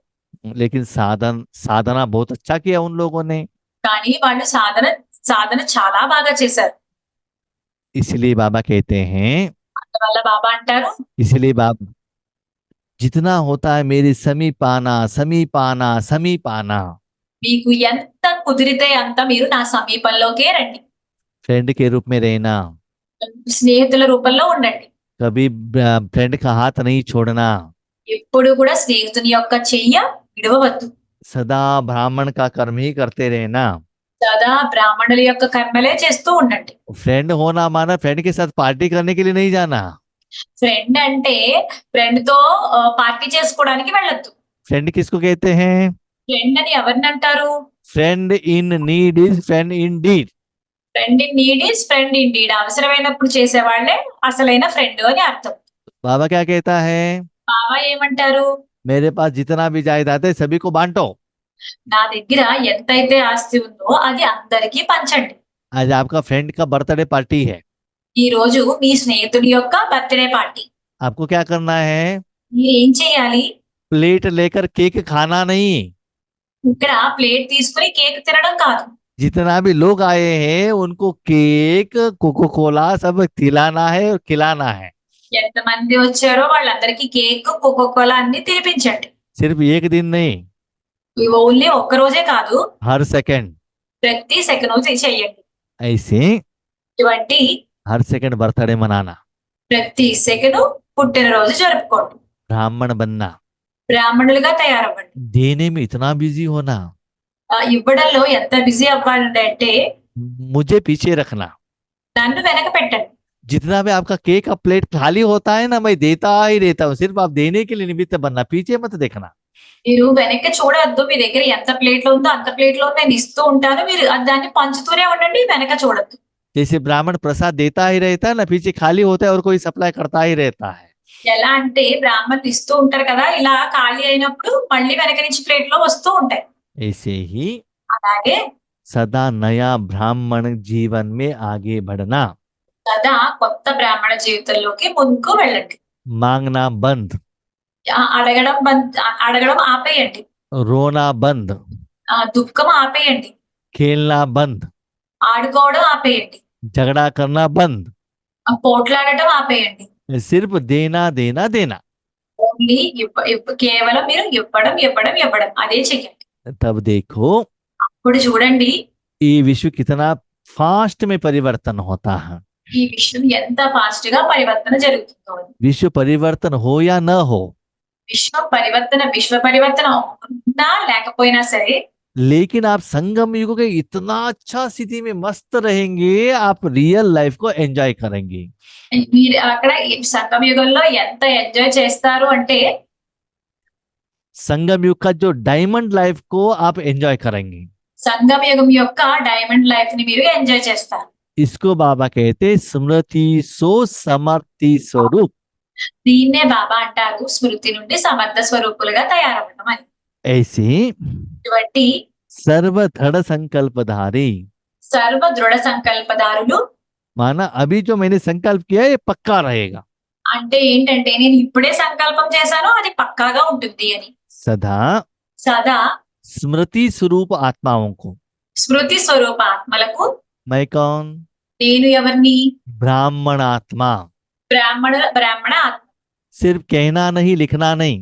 लेकिन साधना बहुत अच्छा किया उन लोगों ने, కానీ వాళ్ళు సాధన చాలా బాగా చేశారు. इसलिए बाबा कहते हैं, అందువల్ల బాబా అంటారు, इसलिए बाबा जितना होता है मेरे समीप आना, समीप आना, समीप आना। మీకు ఎంత కుదిరితే అంత మీరు నా సమీపంలోకే రండి. फ्रेंड के रूप में रहना, స్నేహితుల రూపంలో ఉండండి. कभी फ्रेंड का हाथ नहीं छोड़ना, ఎప్పుడు కూడా స్నేహితుని యొక్క చెయ్య విడవవద్దు. सदा ब्राह्मण का कर्म ही करते रहना। సదా బ్రాహ్మణుల యొక్క కర్మలే చేస్తూ ఉండండి. फ्रेंड होना माना फ्रेंड के साथ पार्टी करने के लिए नहीं जाना। ఫ్రెండ్ అంటే ఫ్రెండ్ తో పార్టీ చేసుకోవడానికి వెళ్ళొద్దు. फ्रेंड किसको कहते हैं? ఫ్రెండ్ అని ఎవరిని అంటారు? Friend in need is friend in deed. Friend in need is friend in deed. అవసరమైనప్పుడు చేసేవాళ్లే అసలైన ఫ్రెండ్ అని అర్థం. बाबा क्या कहता है? బాబా ఏమంటారు? मेरे पास जितना भी जायदाद है सभी को बांटो। నా దగ్గర ఎంతైతే ఆస్తి ఉందో అది అందరికీ పంచండి. आज आपका फ्रेंड का बर्थडे पार्टी है, ఈ రోజు మీ స్నేహితుడి యొక్క బర్త్డే పార్టీ. आपको क्या करना है? మీరు ఏం చేయాలి? प्लेट लेकर केक खाना नहीं, ఇక్కడ ప్లేట్ తీసుకుని కేక్ తినడం కాదు. जितना भी लोग आए हैं उनको केक कोको कोला सब खिलाना है और खिलाना है। ఎంతమంది వచ్చారో వాళ్ళందరికీ కేక్ కోకోకోలా అన్ని తినిపించండి. सिर्फ एक दिन नहीं, ఇవి ఓన్లీ ఒక్క రోజే కాదు, हर सेकंड। ప్రతి సెకండ్ చెయ్యండి. ऐसे ఇటువంటి हर सेकंड बर्थडे मनाना, ప్రతి సెకండ్ పుట్టినరోజు జరుపుకోండి. ब्राह्मण बनना, బ్రాహ్మణులుగా తయారవ్వండి. देने में इतना बिजी होना, ఇవ్వడంలో ఎంత బిజీ అవ్వాలంటే मुझे पीछे रखना, నన్ను వెనక పెట్టండి. जितना भी आपका केक का प्लेट खाली होता है ना, मैं देता ही रहता हूँ, सिर्फ आप देने के लिए निमित्त बनना, पीछे मत देखना। మీరు వెనక్కి చూడొద్దు. మీ దగ్గర ఎంత ప్లేట్‌లో ఉందో అంత ప్లేట్‌లో నేను ఇస్తూ ఉంటాను. మీరు దాన్ని పంచుతూనే ఉండండి. వెనక చూడొద్దు. जैसे ब्राह्मण प्रसाद देता ही रहता है ना, पीछे खाली होता है और कोई सप्लाई करता ही रहता है। ఎలా అంటే బ్రాహ్మణులు ఇస్తూ ఉంటారు కదా! ఇలా ఖాళీ అయినప్పుడు మళ్ళీ వెనక నుంచి ప్లేట్‌లో వస్తూ ఉంటాయి. ऐसे ही అలాగే सदा नया ब्राह्मण जीवन में आगे बढ़ना, సదా కొత్త బ్రాహ్మణ జీవితంలోకి ముందుకు వెళ్ళండి. मांगना बंद, అడగడం ఆపేయండి. रोना बंद, దుఃఖం ఆపేయండి. खेलना बंद, ఆడుకోవడం ఆపేయండి. झगड़ा करना बंद, పోట్లాడటం ఆపేయండి. सिर्फ देना देना देना। ఓన్లీ కేవలం మీరు ఇవ్వడం, ఇవ్వడం, ఇవ్వడం అదే చెయ్యండి. तब देखो ఇప్పుడు చూడండి ये विश्व कितना फास्ट में परिवर्तन होता है। ఈ విషయం ఎంత ఫాస్ట్ గా పరివర్తన జరుగుతుందో. विश्व परिवर्तन हो या न हो, విశ్వ పరివర్తన ఉన్నా లేకపోయినా సరే, लेकिन आप संगम युग के इतना अच्छा स्थिति में मस्त रहेंगे, आप रियल लाइफ को एंजॉय करेंगे। మీరు అక్కడ ఈ సంగమ యుగంలో ఎంత ఎంజాయ్ చేస్తారు అంటే संगम युग का जो डायमंड लाइफ को आप एंजॉय करेंगे। సంగమ యుగం యొక్క డైమండ్ లైఫ్ ని మీరు ఎంజాయ్ చేస్తారు. इसको बाबा कहते स्मृति सो समर्थि स्वरूप। దీన్నే బాబా అంటారు స్మృతి నుండి సమర్థ స్వరూపులుగా తయారవ్వడం అని. ऐसे ఇటువంటి सर्व दृढ़ संकल्पधारी, సర్వ దృఢ సంకల్పదారులు माना अभी जो मैंने संकल्प किया ये पक्का रहेगा। అంటే ఏంటంటే నేను ఇప్పుడే సంకల్పం చేశాను అది పక్కాగా ఉంటుంది అని. सदा సదా स्मृति स्वरूप आत्माओं को, స్మృతి స్వరూప ఆత్మలకు मैं कौन? నేను ఎవరిని? ब्राह्मण आत्मा। బ్రాహ్మణ ఆత్మ. सिर्फ कहना नहीं, लिखना नहीं,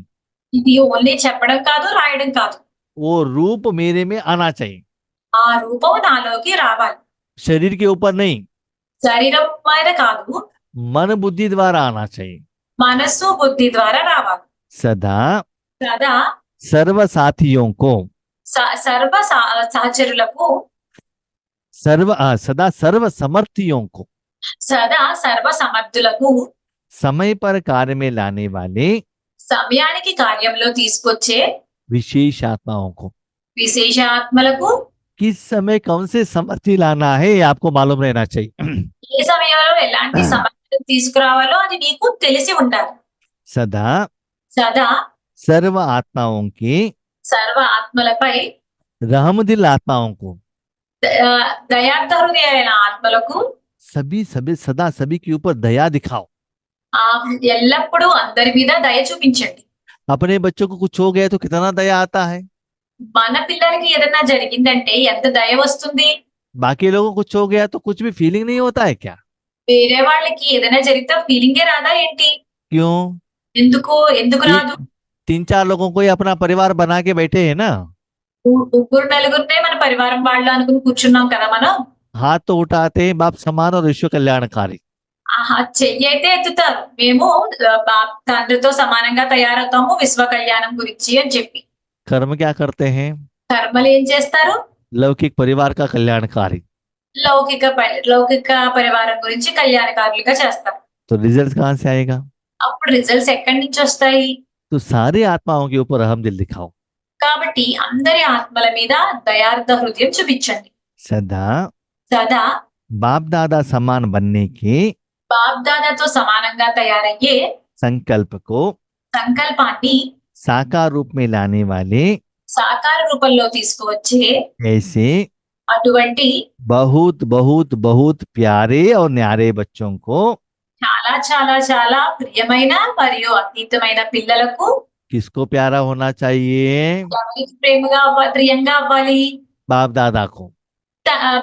ఇది ఓన్లీ చెప్పడం కాదు, రాయడం కాదు. वो रूप मेरे में आना चाहिए। ఆ రూపం నాలోకి రావాలి. शरीर के ऊपर नहीं, శరీరం మీద కాదు, मन बुद्धि द्वारा आना चाहिए। మనస్సు బుద్ధి ద్వారా రావాలి. सदा సదా सर्व साथियों को, సర్వ సహచరులకు, सदा सर्व समर्थियों को, సదా సర్వ సమర్థులకు, समय पर कार्य में लाने वाले సమయానికి కార్యంలో తీసుకొచ్చే विशेष आत्माओं को, విశేష ఆత్మలకు किस समय कौन से समर्थी लाना है ये आपको मालूम रहना चाहिए। ఏ సమయంలో ఎలాంటి సమర్థతను తీసుకురావాలో అది నీకు తెలిసి ఉండాలి. सदा సదా सर्व आत्माओं की, సర్వ ఆత్మలపై, रहमदिल आत्माओं को, దయార్థ హృదయాలైన ఆత్మలకు सभी सभी सदा सभी के ऊपर दया दिखाओ। ఎల్లప్పుడూ అందరి మీద దయ చూపించండి. अपने बच्चों को कुछ हो गया तो कितना दया आता है, మన పిల్లలకి ఏదైనా జరిగిందంటే ఎంత దయ వస్తుంది. बाकी लोगों को कुछ हो गया तो कुछ भी फीलिंग नहीं होता है क्या? వేరే వాళ్ళకి ఏదైనా జరిగితే ఫీలింగే రాదా ఏంటి? क्यों? ఎందుకు రాదు? 3-4 लोगों को ही अपना परिवार बना के बैठे हैं ना, ముగ్గురు నలుగురినే మన పరివారం వాళ్ళు అనుకుని కూర్చున్నాం కదా మనం. हाथ तो उठाते हैं बाप समान और विश्व कल्याणकारी। చెయ్యి అయితే ఎత్తుతారు, మేము తండ్రితో సమానంగా తయారవుతాము విశ్వ కళ్యాణం గురించి అని చెప్పి. कर्म क्या करते हैं? కర్మలు ఏం చేస్తారు? लौकिक परिवार का कल्याणकारी। లౌకిక పరివారం గురించి కళ్యాణకారులుగా చేస్తారు. तो रिजल्ट कहाँ से आएगा? అప్పుడు రిజల్ట్స్ ఎక్కడి నుంచి వస్తాయి? तो सारे आत्माओं के ऊपर रहम दिल दिखाओ। కాబట్టి అందరి ఆత్మల మీద దయార్థ హృదయం చూపించండి. सदा సదా बाप दादा समान बनने के బాప్ దాదాతో సమానంగా తయారయ్యే संकल्प को సంకల్పాన్ని साकार रूप में लाने वाले సాకార రూపంలో తీసుకువచ్చే ऐसे అటువంటి बहुत बहुत बहुत प्यारे और न्यारे बच्चों को చాలా చాలా చాలా ప్రియమైన మరియు అతీతమైన పిల్లలకు किसको प्यारा होना चाहिए? ఎవరికి ప్రియంగా అవ్వాలి? बाप दादा को।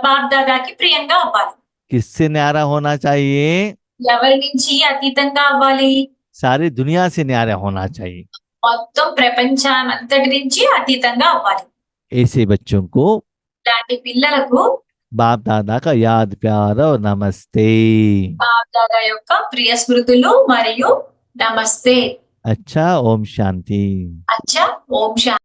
బాప్ దాదాకి ప్రియంగా అవ్వాలి. किससे न्यारा होना चाहिए? ఎవరి నుంచి అతీతంగా అవ్వాలి? सारी दुनिया से न्यारा होना चाहिए। మొత్తం ప్రపంచానంతటి నుంచి అతీతంగా అవ్వాలి. ऐसे बच्चों को ఇలాంటి పిల్లలకు बाप दादा का याद प्यार और नमस्ते। బాప్ దాదా యొక్క ప్రియ స్మృతులు మరియు నమస్తే। अच्छा, ओम शांति। अच्छा, ओम शांति।